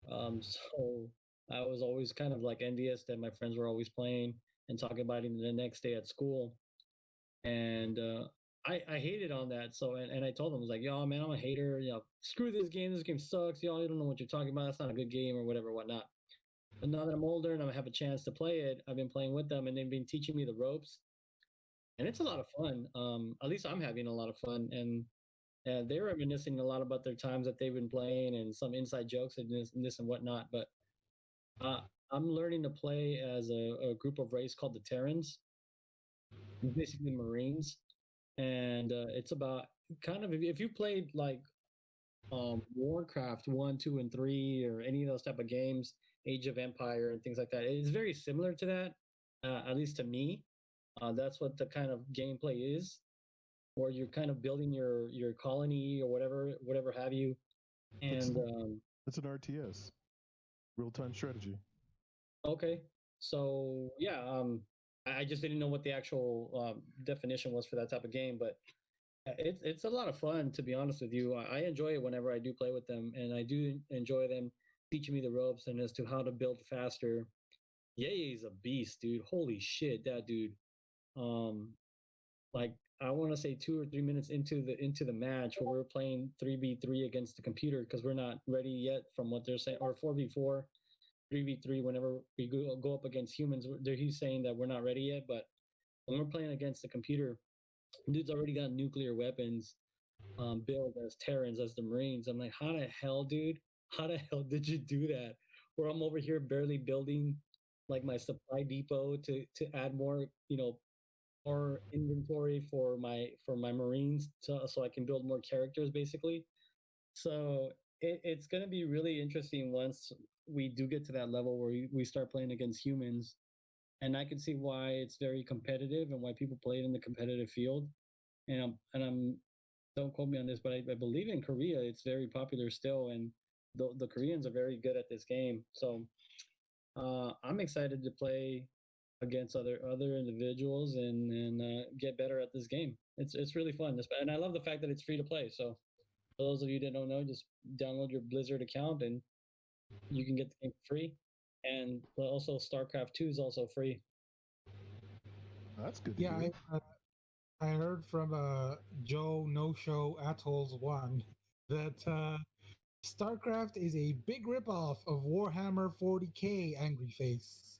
So I was always kind of like envious that my friends were always playing and talking about it the next day at school. And I hated on that. So and I told them I was like, yo, man, I'm a hater. You know, screw this game. This game sucks. Y'all, you don't know what you're talking about. It's not a good game or whatever, whatnot. But now that I'm older and I have a chance to play it, I've been playing with them and they've been teaching me the ropes, and it's a lot of fun. At least I'm having a lot of fun, and they're reminiscing a lot about their times that they've been playing and some inside jokes and this and whatnot. But uh, I'm learning to play as a group of race called the Terrans, basically Marines, and it's about kind of if you played like Warcraft 1, 2, and 3 or any of those type of games, Age of Empire and things like that. It's very similar to that, at least to me. That's what the kind of gameplay is, where you're kind of building your colony or whatever have you. It's And it's an RTS, real time strategy. okay, so yeah, I just didn't know what the actual definition was for that type of game, but it's a lot of fun, to be honest with you. I enjoy it whenever I do play with them, and I do enjoy them teaching me the ropes and as to how to build faster. Yay is a beast, dude. Holy shit, that dude. Um, like I want to say 2 or 3 minutes into the match where we're playing 3v3 against the computer because we're not ready yet from what they're saying, or 4v4, 3v3. Whenever we go up against humans, he's saying that we're not ready yet, but when we're playing against the computer, dude's already got nuclear weapons built as Terrans, as the Marines. I'm like, how the hell, dude? How the hell did you do that? Where I'm over here barely building like my supply depot to add more, more inventory for my Marines so I can build more characters, basically. So it's gonna be really interesting once we do get to that level where we start playing against humans, and I can see why it's very competitive and why people play it in the competitive field. And I'm don't quote me on this, but I believe in Korea it's very popular still, and the Koreans are very good at this game. So I'm excited to play against other individuals and get better at this game. It's really fun, and I love the fact that it's free to play. So for those of you that don't know, just download your Blizzard account and you can get the game free. And also, StarCraft 2 is also free. That's good to Yeah, hear. I heard from Joe No Show Atolls One that StarCraft is a big ripoff of Warhammer 40K. Angry Face.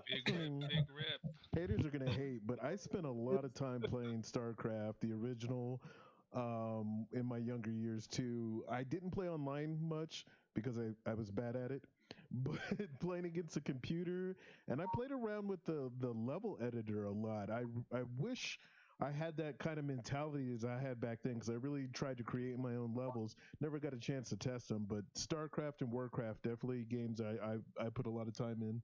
Big rip, big rip. Haters are gonna hate, but I spent a lot of time playing StarCraft, the original, in my younger years too. I didn't play online much because I was bad at it, but playing against a computer, and I played around with the level editor a lot. I wish I had that kind of mentality as I had back then because I really tried to create my own levels. Never got a chance to test them, but StarCraft and Warcraft definitely games I put a lot of time in.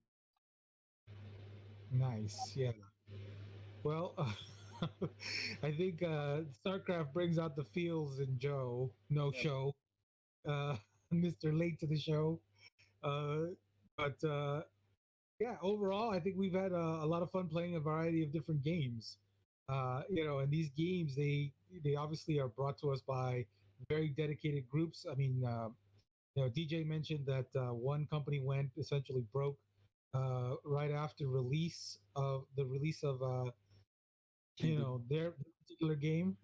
Nice, yeah. Well, I think StarCraft brings out the feels in Joe No Yep. Show, uh, Mr. Late to the show. Uh, but yeah, overall, I think we've had a lot of fun playing a variety of different games. And these games they obviously are brought to us by very dedicated groups. I mean, DJ mentioned that one company went essentially broke right after release of their particular game.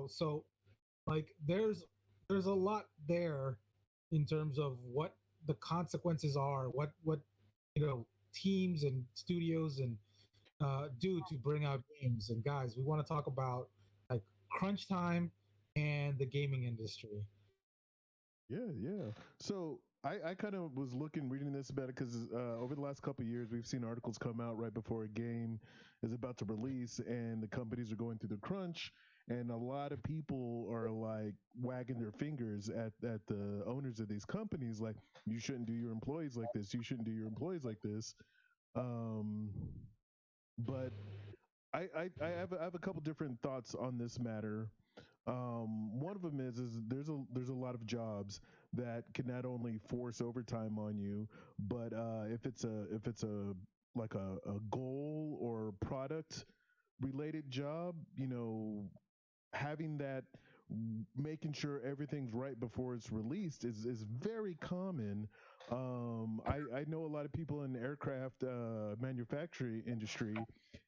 So like there's a lot there in terms of what the consequences are, what teams and studios and do to bring out games. And guys, we want to talk about like crunch time and the gaming industry. Yeah, yeah. So I kind of was reading this about it because over the last couple of years, we've seen articles come out right before a game is about to release, and the companies are going through the crunch, and a lot of people are like wagging their fingers at the owners of these companies, like you shouldn't do your employees like this, you shouldn't do your employees like this. Um, but I have a couple different thoughts on this matter. One of them is there's a lot of jobs that can not only force overtime on you, but if it's a like a goal or product related job, having that, making sure everything's right before it's released is very common. I know a lot of people in the aircraft manufacturing industry,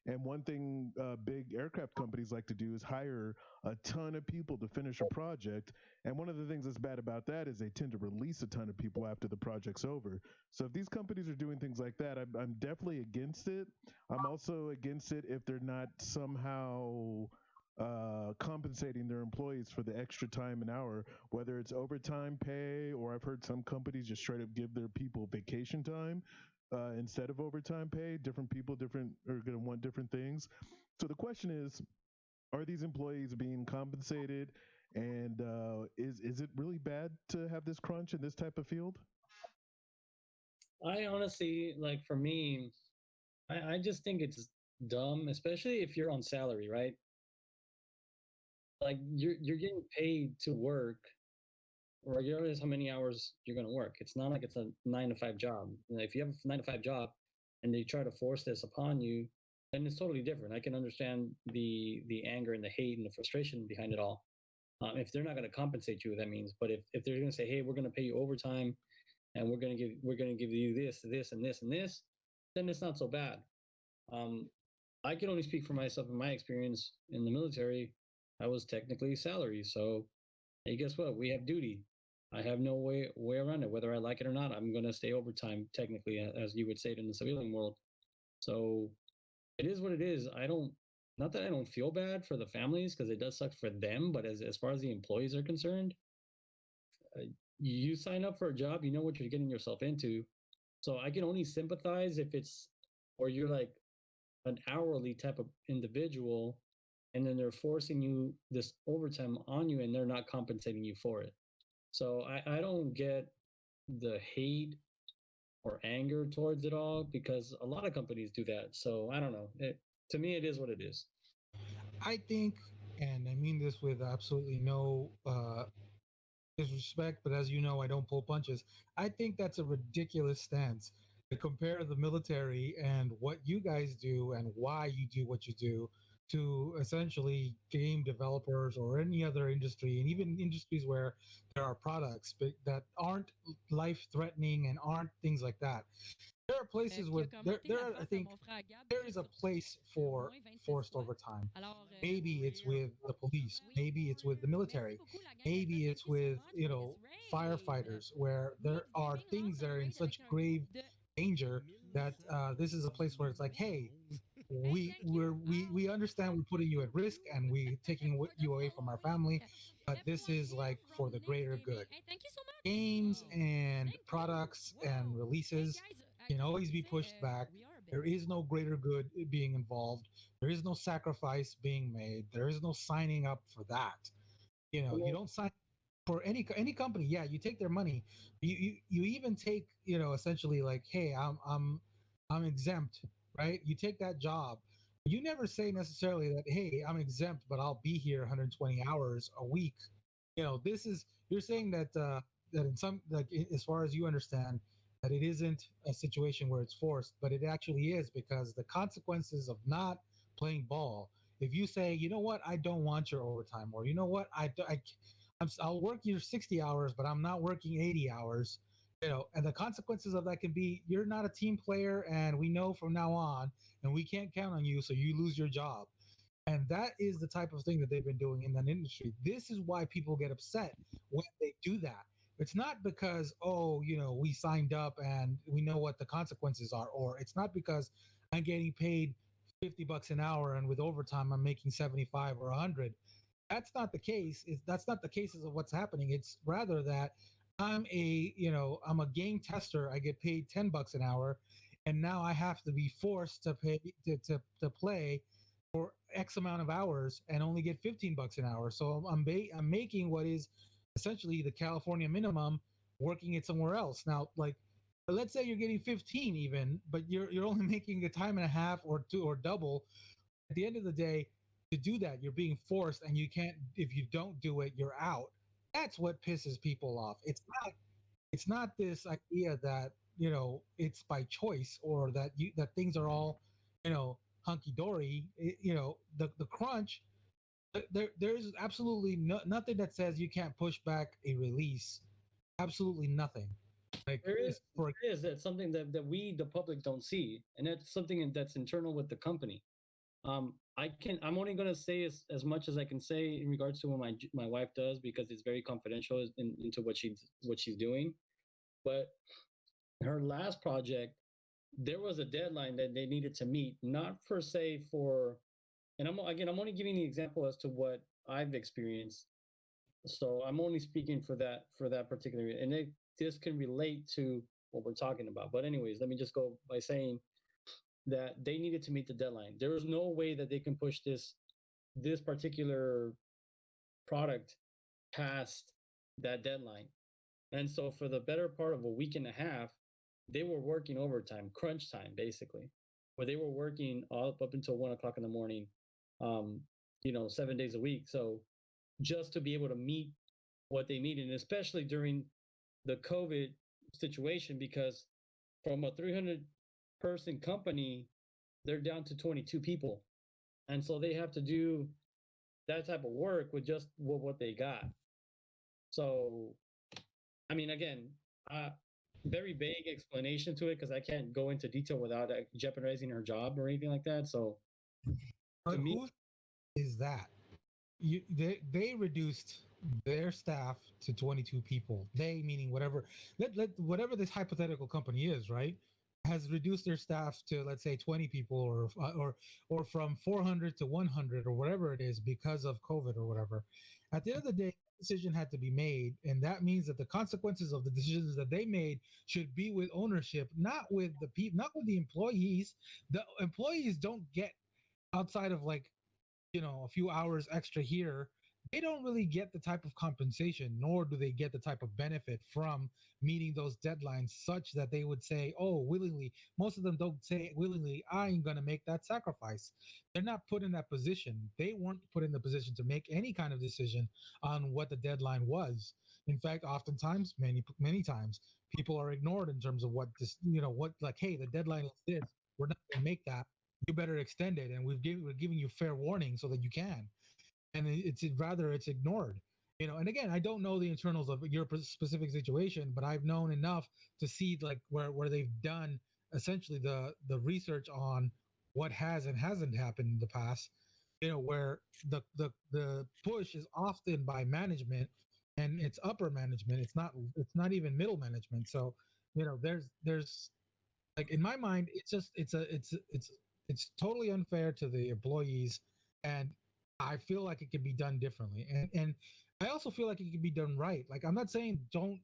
and one thing big aircraft companies like to do is hire a ton of people to finish a project. And one of the things that's bad about that is they tend to release a ton of people after the project's over. So if these companies are doing things like that, I'm definitely against it. I'm also against it if they're not somehow compensating their employees for the extra time and hour, whether it's overtime pay, or I've heard some companies just straight up give their people vacation time instead of overtime pay. Different people different are going to want different things. So the question is, are these employees being compensated? And is it really bad to have this crunch in this type of field? I honestly, like for me, I just think it's dumb, especially if you're on salary, right? Like you're getting paid to work, regardless how many hours you're gonna work. It's not like it's a 9 to 5 job. If you have a 9 to 5 job and they try to force this upon you, then it's totally different. I can understand the anger and the hate and the frustration behind it all. If they're not going to compensate you, that means. But if they're going to say, "Hey, we're going to pay you overtime, and we're going to give you this, and this, and this," then it's not so bad. Um, I can only speak for myself. In my experience in the military, I was technically salary. So, hey, guess what? We have duty. I have no way around it. Whether I like it or not, I'm going to stay overtime. Technically, as you would say it in the civilian world. So it is what it is. I don't. Not that I don't feel bad for the families because it does suck for them, but as far as the employees are concerned, uh, you sign up for a job, you know what you're getting yourself into. So I can only sympathize if it's, or you're like an hourly type of individual, and then they're forcing you this overtime on you, and they're not compensating you for it. So I don't get the hate or anger towards it all because a lot of companies do that. So I don't know. To me, it is what it is. I think, and I mean this with absolutely no disrespect, but as you know, I don't pull punches. I think that's a ridiculous stance. to compare the military and what you guys do and why you do what you do to essentially game developers or any other industry, and even industries where there are products that aren't life threatening and aren't things like that. There are places qui where a commenté la I face à think mon frère Gab there qui est is a sorti place de for moins 26 forced fois. overtime. Alors, Maybe it's with the police, oui, maybe it's with the merci military, beaucoup la gang d'être là. maybe Thank it's you so with, much for this raid. firefighters, where there Meeks are Gaming things lance that un are in raid avec such un grave groupe de... danger that this is a place where it's like, hey, Hey, thank you. we understand we're putting you at risk and we taking for the you away from our family, following. but this Everyone is here like for from the Meeks greater Gaming. good. Hey, thank you so much. Games Meeks. and Thank you. products and Wow. Hey, releases guys, can qu'est-ce always qu'il be fait? pushed back. We are a bit. There is no greater good being involved. There is no sacrifice being made. There is no signing up for that. You Well, don't sign for any company. Yeah, you take their money. You even take, essentially, like, hey, I'm exempt, right? You take that job. You never say necessarily that, hey, I'm exempt, but I'll be here 120 hours a week. This is, you're saying that that in some, like, as far as you understand, that it isn't a situation where it's forced, but it actually is, because the consequences of not playing ball. If you say, you know what, I don't want your overtime, or you know what, I'll work your 60 hours, but I'm not working 80 hours. And the consequences of that can be you're not a team player, and we know from now on, and we can't count on you, so you lose your job. And that is the type of thing that they've been doing in that industry. This is why people get upset when they do that. It's not because, oh, we signed up and we know what the consequences are, or it's not because I'm getting paid $50 an hour and with overtime I'm making 75 or 100. That's not the case. That's not the cases of what's happening. It's rather that I'm a game tester. I get paid $10 an hour, and now I have to be forced to pay to play for X amount of hours and only get $15 an hour. So I'm making what is essentially the California minimum, working it somewhere else. Now, like, let's say you're getting 15 even, but you're only making a time and a half or two or double. At the end of the day, to do that, you're being forced, and you can't. If you don't do it, you're out. That's what pisses people off. It's not this idea that it's by choice, or that things are all hunky dory. The crunch. There's absolutely nothing that says you can't push back a release. Absolutely nothing. Like, there is it's for there is that something that we the public don't see, and that's something that's internal with the company. I'm only gonna say as much as I can say in regards to what my wife does, because it's very confidential into what she's doing. But her last project, there was a deadline that they needed to meet, not per se for, and I'm only giving the example as to what I've experienced. So I'm only speaking for that particular, and this can relate to what we're talking about. But anyways, let me just go by saying that they needed to meet the deadline. There was no way that they can push this particular product past that deadline. And so for the better part of a week and a half, they were working overtime, crunch time, basically, where they were working up until 1 o'clock in the morning, 7 days a week. So just to be able to meet what they needed, and especially during the COVID situation, because from a 300-person company, they're down to 22 people. And so they have to do that type of work with just what they got. So, I mean, again, very vague explanation to it, because I can't go into detail without jeopardizing her job or anything like that. So, to me, who is that? They reduced their staff to 22 people. They, meaning whatever this hypothetical company is, right, has reduced their staff to, let's say, 20 people, or from 400 to 100, or whatever it is, because of COVID or whatever. At the end of the day, decision had to be made, and that means that the consequences of the decisions that they made should be with ownership, not with the people, not with the employees. The employees don't get, outside of, like, a few hours extra here, they don't really get the type of compensation, nor do they get the type of benefit from meeting those deadlines, such that they would say, oh, willingly. Most of them don't say willingly, I'm going to make that sacrifice. They're not put in that position. They weren't put in the position to make any kind of decision on what the deadline was. In fact, oftentimes, many times, people are ignored in terms of what this, what, like, hey, the deadline is this. We're not going to make that. You better extend it, and we're giving you fair warning so that you can. And it's ignored. And again, I don't know the internals of your specific situation, but I've known enough to see like where they've done essentially the research on what has and hasn't happened in the past. Where the push is often by management, and it's upper management. It's not even middle management. So there's like, in my mind, it's totally unfair to the employees, and I feel like it could be done differently. And I also feel like it could be done right. Like, I'm not saying don't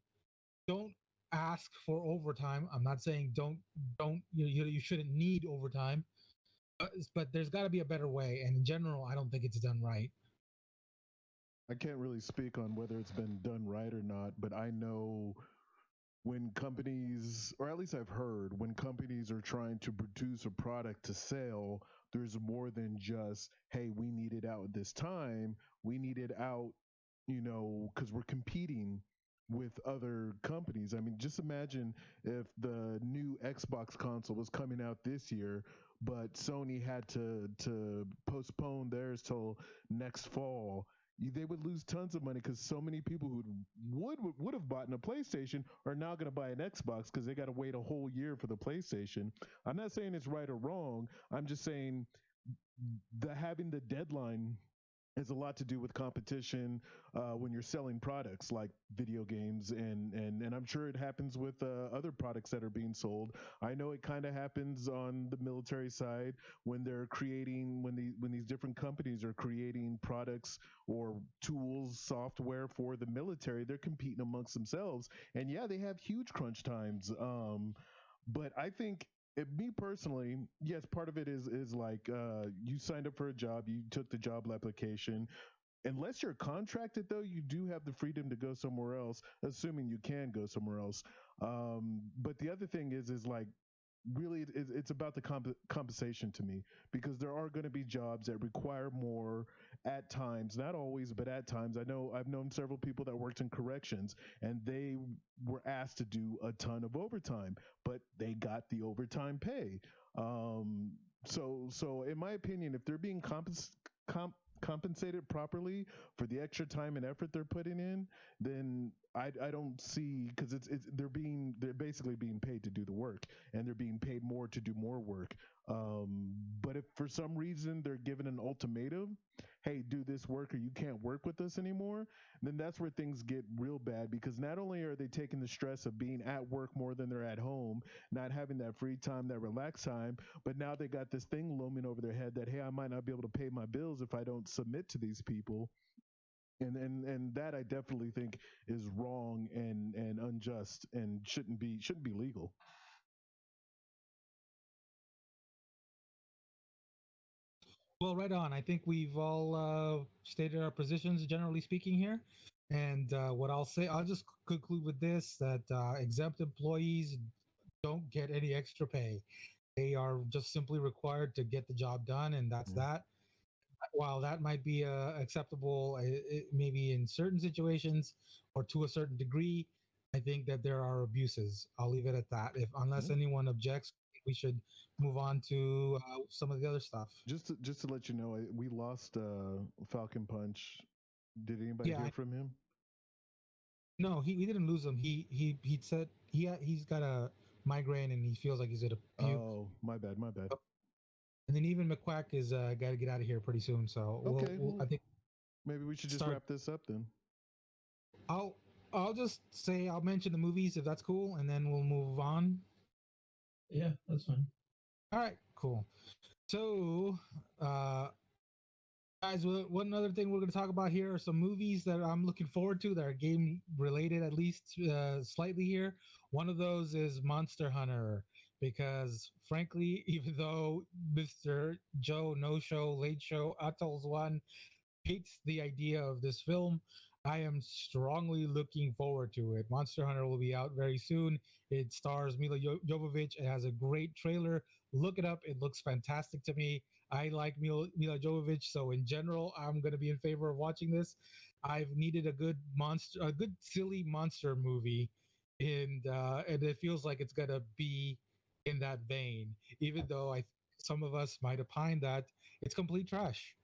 ask for overtime. I'm not saying don't you shouldn't need overtime, but there's got to be a better way. And in general, I don't think it's done right. I can't really speak on whether it's been done right or not, but I know when companies, or at least I've heard, when companies are trying to produce a product to sell, there's more than just, hey, we need it out this time. We need it out, because we're competing with other companies. I mean, just imagine if the new Xbox console was coming out this year, but Sony had to postpone theirs till next fall. They would lose tons of money because so many people who would have bought a PlayStation are now going to buy an Xbox because they got to wait a whole year for the PlayStation. I'm not saying it's right or wrong. I'm just saying having the deadline has a lot to do with competition when you're selling products like video games, and I'm sure it happens with other products that are being sold. I know it kind of happens on the military side when they're creating when these different companies are creating products or tools, software for the military. They're competing amongst themselves, and yeah, they have huge crunch times. But I think me personally, yes, part of it is like you signed up for a job, you took the job application. Unless you're contracted, though, you do have the freedom to go somewhere else, assuming you can go somewhere else. But the other thing is like really it's about the compensation to me, because there are going to be jobs that require more at times, not always, but at times. I've known several people that worked in corrections, and they were asked to do a ton of overtime, but they got the overtime pay. So in my opinion, if they're being compensated properly for the extra time and effort they're putting in, then I don't see, because they're basically being paid to do the work, and they're being paid more to do more work. But if for some reason they're given an ultimatum, hey, do this work or you can't work with us anymore, then that's where things get real bad, because not only are they taking the stress of being at work more than they're at home, not having that free time, that relaxed time, but now they got this thing looming over their head that, hey, I might not be able to pay my bills if I don't submit to these people. And that I definitely think is wrong and unjust and shouldn't be legal. Well, right on. I think we've all stated our positions, generally speaking, here. And what I'll say, I'll just conclude with this: that exempt employees don't get any extra pay. They are just simply required to get the job done, and that's Mm. that. While that might be acceptable, maybe in certain situations or to a certain degree, I think that there are abuses. I'll leave it at that. If unless Yeah. anyone objects, we should move on to some of the other stuff. Just to let you know, we lost Falcon Punch. Did anybody Yeah, hear from him? no, we didn't lose him. He said he's got a migraine and he feels like he's gonna puke. Oh, my bad, my bad. And then even McQuack is got to get out of here pretty soon. So Okay, I well, think maybe we should just start. wrap this up then. I'll I'll just say I'll mention the movies if that's cool, and then we'll move on. Yeah, that's fine. All right, cool. So, guys, one other thing we're going to talk about here are some movies that I'm looking forward to that are game related, at least slightly here. One of those is Monster Hunter, because frankly, even though Mr. Joe No Show, Late Show, Atol's one hates the idea of this film, I am strongly looking forward to it. Monster Hunter will be out very soon. It stars Mila Jovovich. It has a great trailer. Look it up. It looks fantastic to me. I like Mila Jovovich, so in general, I'm going to be in favor of watching this. I've needed a good silly monster movie, and it feels like it's going to be in that vein. Even though some of us might opine that it's complete trash.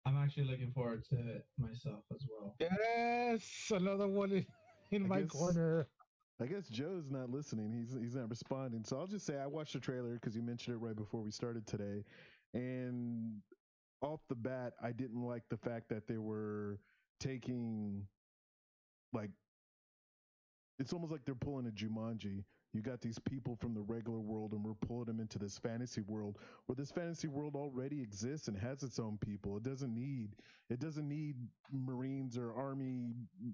I'm actually looking forward to it myself as well. Yes, another one in I my guess corner. I guess Joe's not listening. He's not responding. So I'll just say I watched the trailer because you mentioned it right before we started today, and off the bat, I didn't like the fact that they were taking like it's almost like they're pulling a Jumanji. You got these people from the regular world, and we're pulling them into this fantasy world, where this fantasy world already exists and has its own people. It doesn't need Marines or Army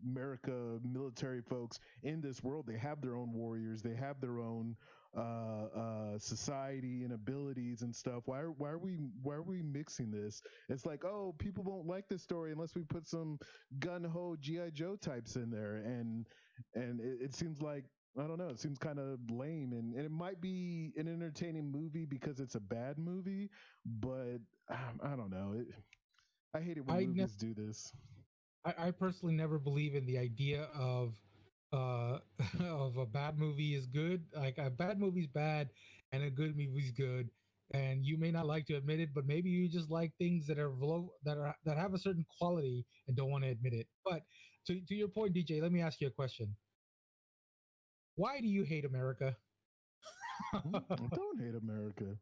America military folks in this world. They have their own warriors. They have their own society and abilities and stuff. Why are we mixing this? It's like, oh, people won't like this story unless we put some gun ho GI Joe types in there, and it seems like I don't know. It seems kind of lame, and it might be an entertaining movie because it's a bad movie, but I don't know. I hate it when I ne- movies do this. I personally never believe in the idea of uh of a bad movie is good. Like a bad movie's bad and a good movie's good. And you may not like to admit it, but maybe you just like things that are that have a certain quality and don't want to admit it. But to your point, DJ, let me ask you a question. Why do you hate America? I don't hate America.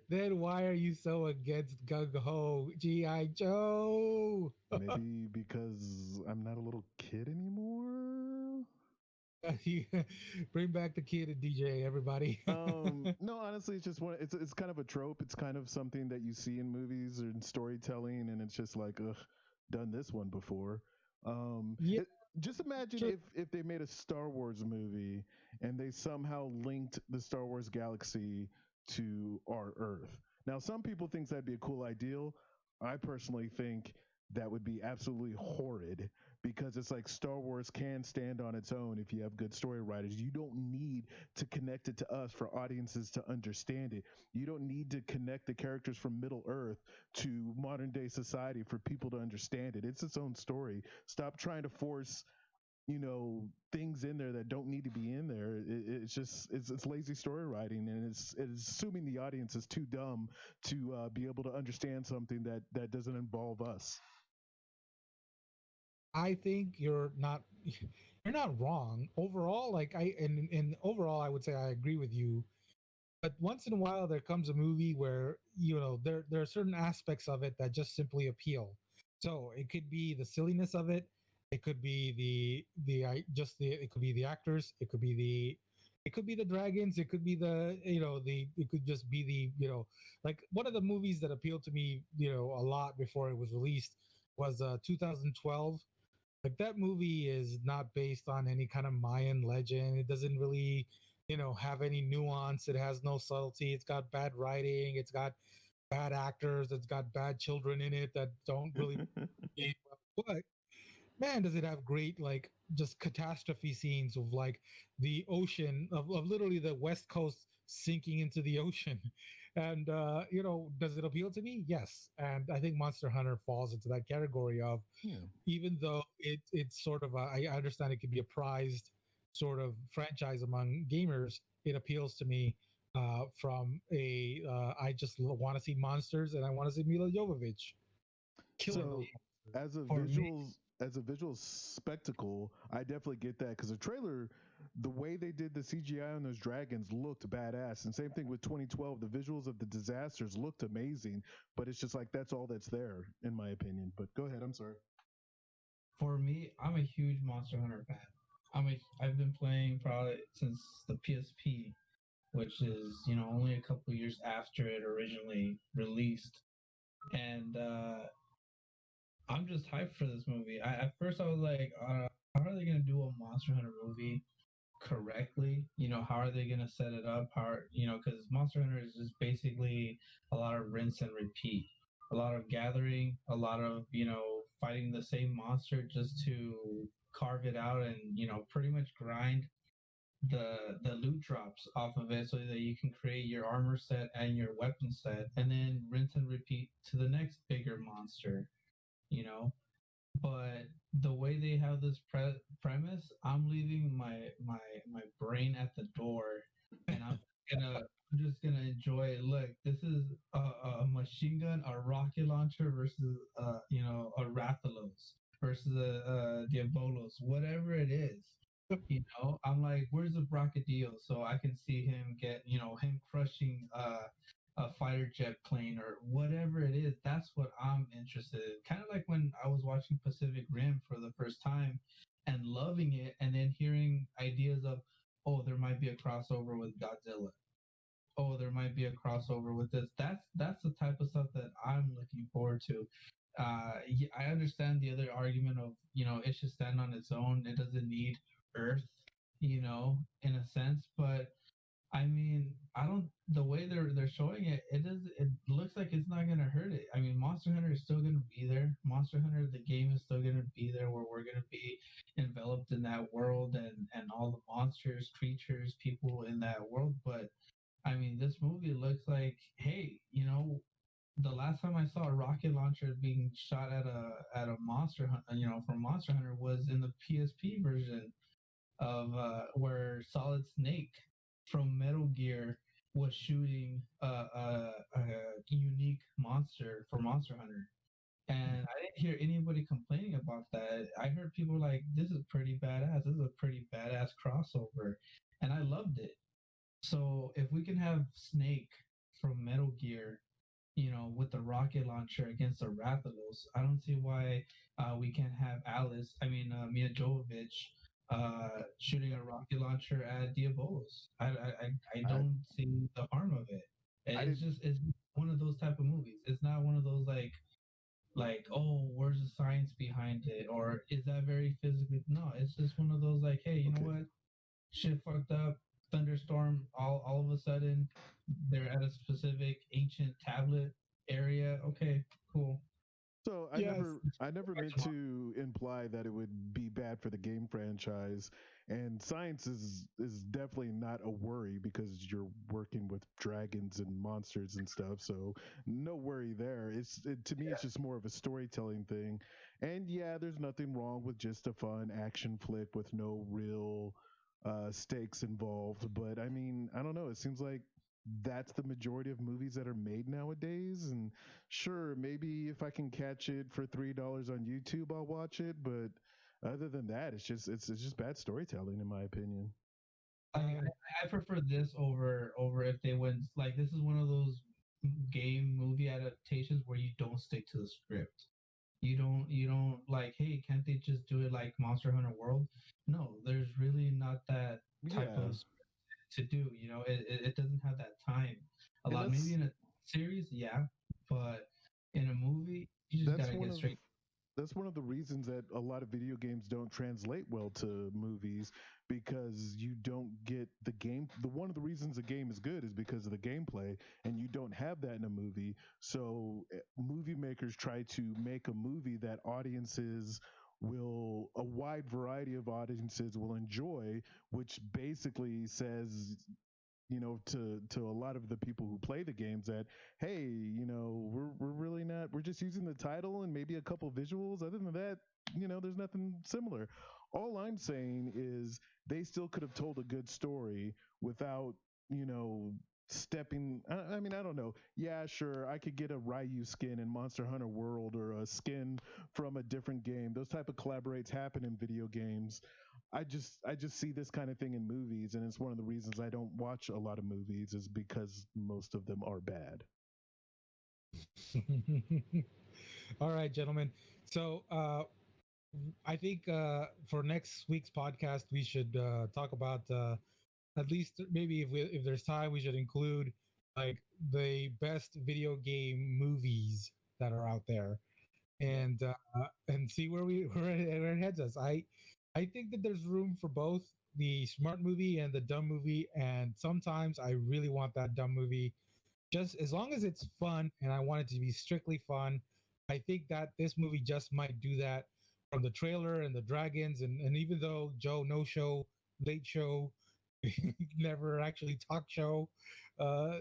Then why are you so against Gung Ho G.I. Joe? Maybe because I'm not a little kid anymore. Bring back the kid and DJ, everybody. No, honestly, it's just one. It's kind of a trope. It's kind of something that you see in movies or in storytelling, and it's just like, ugh, done this one before. Yeah, Just imagine sure. if they made a Star Wars movie and they somehow linked the Star Wars galaxy to our Earth. Now, some people think that'd be a cool ideal. I personally think that would be absolutely horrid because it's like Star Wars can stand on its own if you have good story writers. You don't need to connect it to us for audiences to understand it. You don't need to connect the characters from Middle Earth to modern day society for people to understand it. It's its own story. Stop trying to force things in there that don't need to be in there. It's just it's lazy story writing, and it's assuming the audience is too dumb to be able to understand something that doesn't involve us. I think you're not wrong. Overall, like and overall I would say I agree with you. But once in a while there comes a movie where, there are certain aspects of it that just simply appeal. So it could be the silliness of it, it could be it could be the actors, it could be the dragons, it could be it could just be like one of the movies that appealed to me, a lot before it was released was 2012. Like that movie is not based on any kind of Mayan legend. It doesn't really, have any nuance. It has no subtlety. It's got bad writing. It's got bad actors. It's got bad children in it that don't really behave well. But man, does it have great like just catastrophe scenes of like the ocean of literally the west coast sinking into the ocean. And does it appeal to me? Yes. And I think Monster Hunter falls into that category of, Yeah. even though it's sort of I understand it could be a prized sort of franchise among gamers, it appeals to me from a I just want to see monsters and I want to see Mila Jovovich killing those So as a For me, visual spectacle, I definitely get that because the trailer, the way they did the CGI on those dragons looked badass. And same thing with 2012, the visuals of the disasters looked amazing, but it's just like that's all that's there in my opinion. But go ahead, I'm sorry. I'm a huge Monster Hunter fan. I've been playing probably since the PSP, which is only a couple years after it originally released, and I'm just hyped for this movie. At first I was like, how are they gonna do a Monster Hunter movie correctly? How are they gonna set it up? Because Monster Hunter is just basically a lot of rinse and repeat, a lot of gathering, a lot of fighting the same monster just to carve it out and pretty much grind. the loot drops off of it so that you can create your armor set and your weapon set, and then rinse and repeat to the next bigger monster. You know, but the way they have this premise, I'm leaving my brain at the door, and I'm just gonna enjoy it. Look, this is a machine gun, a rocket launcher versus a Rathalos versus a Diabolos, whatever it is. I'm like, where's the Bracadillo? So I can see him get, him crushing a fighter jet plane or whatever it is. That's what I'm interested in. Kind of like when I was watching Pacific Rim for the first time and loving it, and then hearing ideas of, oh, there might be a crossover with Godzilla. Oh, there might be a crossover with this. That's the type of stuff that I'm looking forward to. I understand the other argument of it should stand on its own. It doesn't need Earth, in a sense, but I mean, I don't. The way they're showing it, it does. It looks like it's not gonna hurt it. I mean, Monster Hunter is still gonna be there. Monster Hunter, the game, is still gonna be there, where we're gonna be enveloped in that world and all the monsters, creatures, people in that world. But I mean, this movie looks like, hey, the last time I saw a rocket launcher being shot at a monster, from Monster Hunter was in the PSP version of where Solid Snake from Metal Gear was shooting a unique monster for Monster Hunter. And I didn't hear anybody complaining about that. I heard people like, this is pretty badass. This is a pretty badass crossover. And I loved it. So if we can have Snake from Metal Gear, with the rocket launcher against the Rathalos, I don't see why we can't have Mia Jovovich, shooting a rocket launcher at Diabolos. I I, don't see the harm of it. I It's didn't. just it's one of those type of movies. It's not one of those like, oh, where's the science behind it, or is that very physically? No, it's just one of those like, hey, you know Okay. what, shit fucked up, thunderstorm, all of a sudden they're at a specific ancient tablet area. Okay, cool. So Yes. I never meant to imply that it would be bad for the game franchise. And science is definitely not a worry because you're working with dragons and monsters and stuff. So no worry there. To me, it's just more of a storytelling thing. And yeah, there's nothing wrong with just a fun action flick with no real stakes involved. But I mean, I don't know. It seems like that's the majority of movies that are made nowadays. And sure, maybe if I can catch it for $3 on YouTube, I'll watch it. But other than that, it's just bad storytelling, in my opinion. I prefer this over if they went like, this is one of those game movie adaptations where you don't stick to the script. You don't like, hey, can't they just do it like Monster Hunter World? No, there's really not that type Yeah, of script to do. It doesn't have that time. A and lot, maybe in a series, yeah, but in a movie, you just that's gotta one get of straight. that's one of the reasons that a lot of video games don't translate well to movies because you don't get the game. The one of the reasons a game is good is because of the gameplay, and you don't have that in a movie. So movie makers try to make a movie that a wide variety of audiences will enjoy, which basically says, to a lot of the people who play the games that, hey, we're really not, we're just using the title and maybe a couple visuals. Other than that, there's nothing similar. All I'm saying is they still could have told a good story without, you know, stepping. I mean, I don't know. Yeah, sure, I could get a Ryu skin in Monster Hunter World or a skin from a different game. Those type of collaborates happen in video games. I just see this kind of thing in movies, and it's one of the reasons I don't watch a lot of movies is because most of them are bad. All right, gentlemen. So I think for next week's podcast, we should talk about at least maybe if there's time, we should include like the best video game movies that are out there, and see where it heads us. I think that there's room for both the smart movie and the dumb movie, and sometimes I really want that dumb movie just as long as it's fun and I want it to be strictly fun. I think that this movie just might do that from the trailer and the dragons, and even though Joe no show, late show never actually talk show. Uh,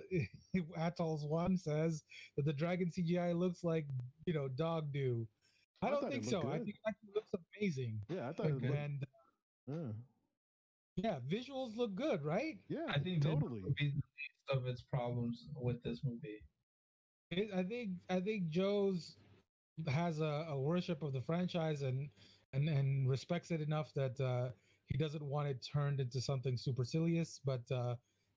Atolls One says that the dragon CGI looks like dog do. I I don't thought it think looked so. I good. think it actually looks amazing. Yeah, I thought it looked. And Yeah, yeah, visuals look good, right? yeah, I think that totally. would be the least of its problems with this movie. I think Joe's has a worship of the franchise and respects it enough that he doesn't want it turned into something supercilious. But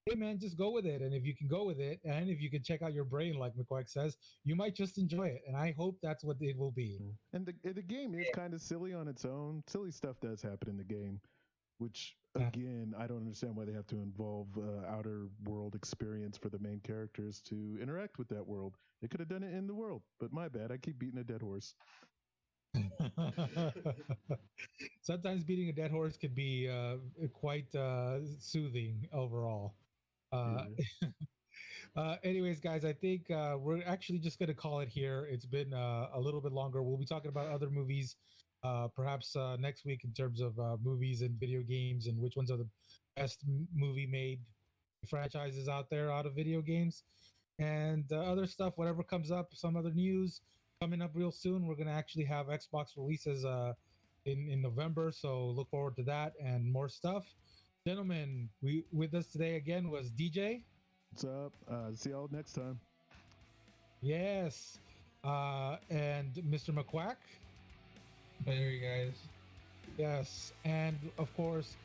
hey, man, just go with it. And if you can go with it, and if you can check out your brain, like McQuack says, you might just enjoy it. And I hope that's what it will be. And the game is kind of silly on its own. Silly stuff does happen in the game, which Yeah. again, I don't understand why they have to involve outer world experience for the main characters to interact with that world. They could have done it in the world, but my bad. I keep beating a dead horse. Sometimes beating a dead horse could be quite soothing overall. Uh, Yeah. Anyways, guys, I think we're actually just going to call it here. It's been a little bit longer. We'll be talking about other movies perhaps next week in terms of movies and video games and which ones are the best movie made franchises out there out of video games and other stuff, whatever comes up, some other news coming up real soon. We're going to actually have Xbox releases in November. So look forward to that and more stuff. Gentlemen, we with us today again was DJ. What's up? See y'all next time. Yes. And Mr. McQuack. Later, you guys. Yes. And of course,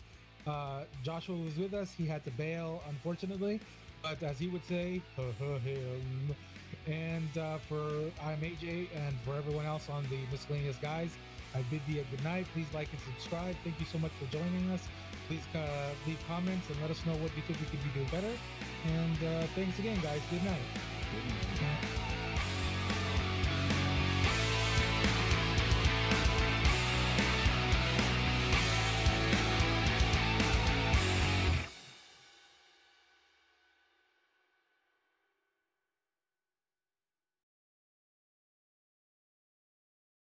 Joshua was with us. He had to bail, unfortunately. But as he would say, him. And I'm AJ, and for everyone else on the Miscellaneous Guys, I bid thee a good night. Please like and subscribe. Thank you so much for joining us. Please leave comments and let us know what you think we could be doing better. And thanks again, guys. Good night. Good night.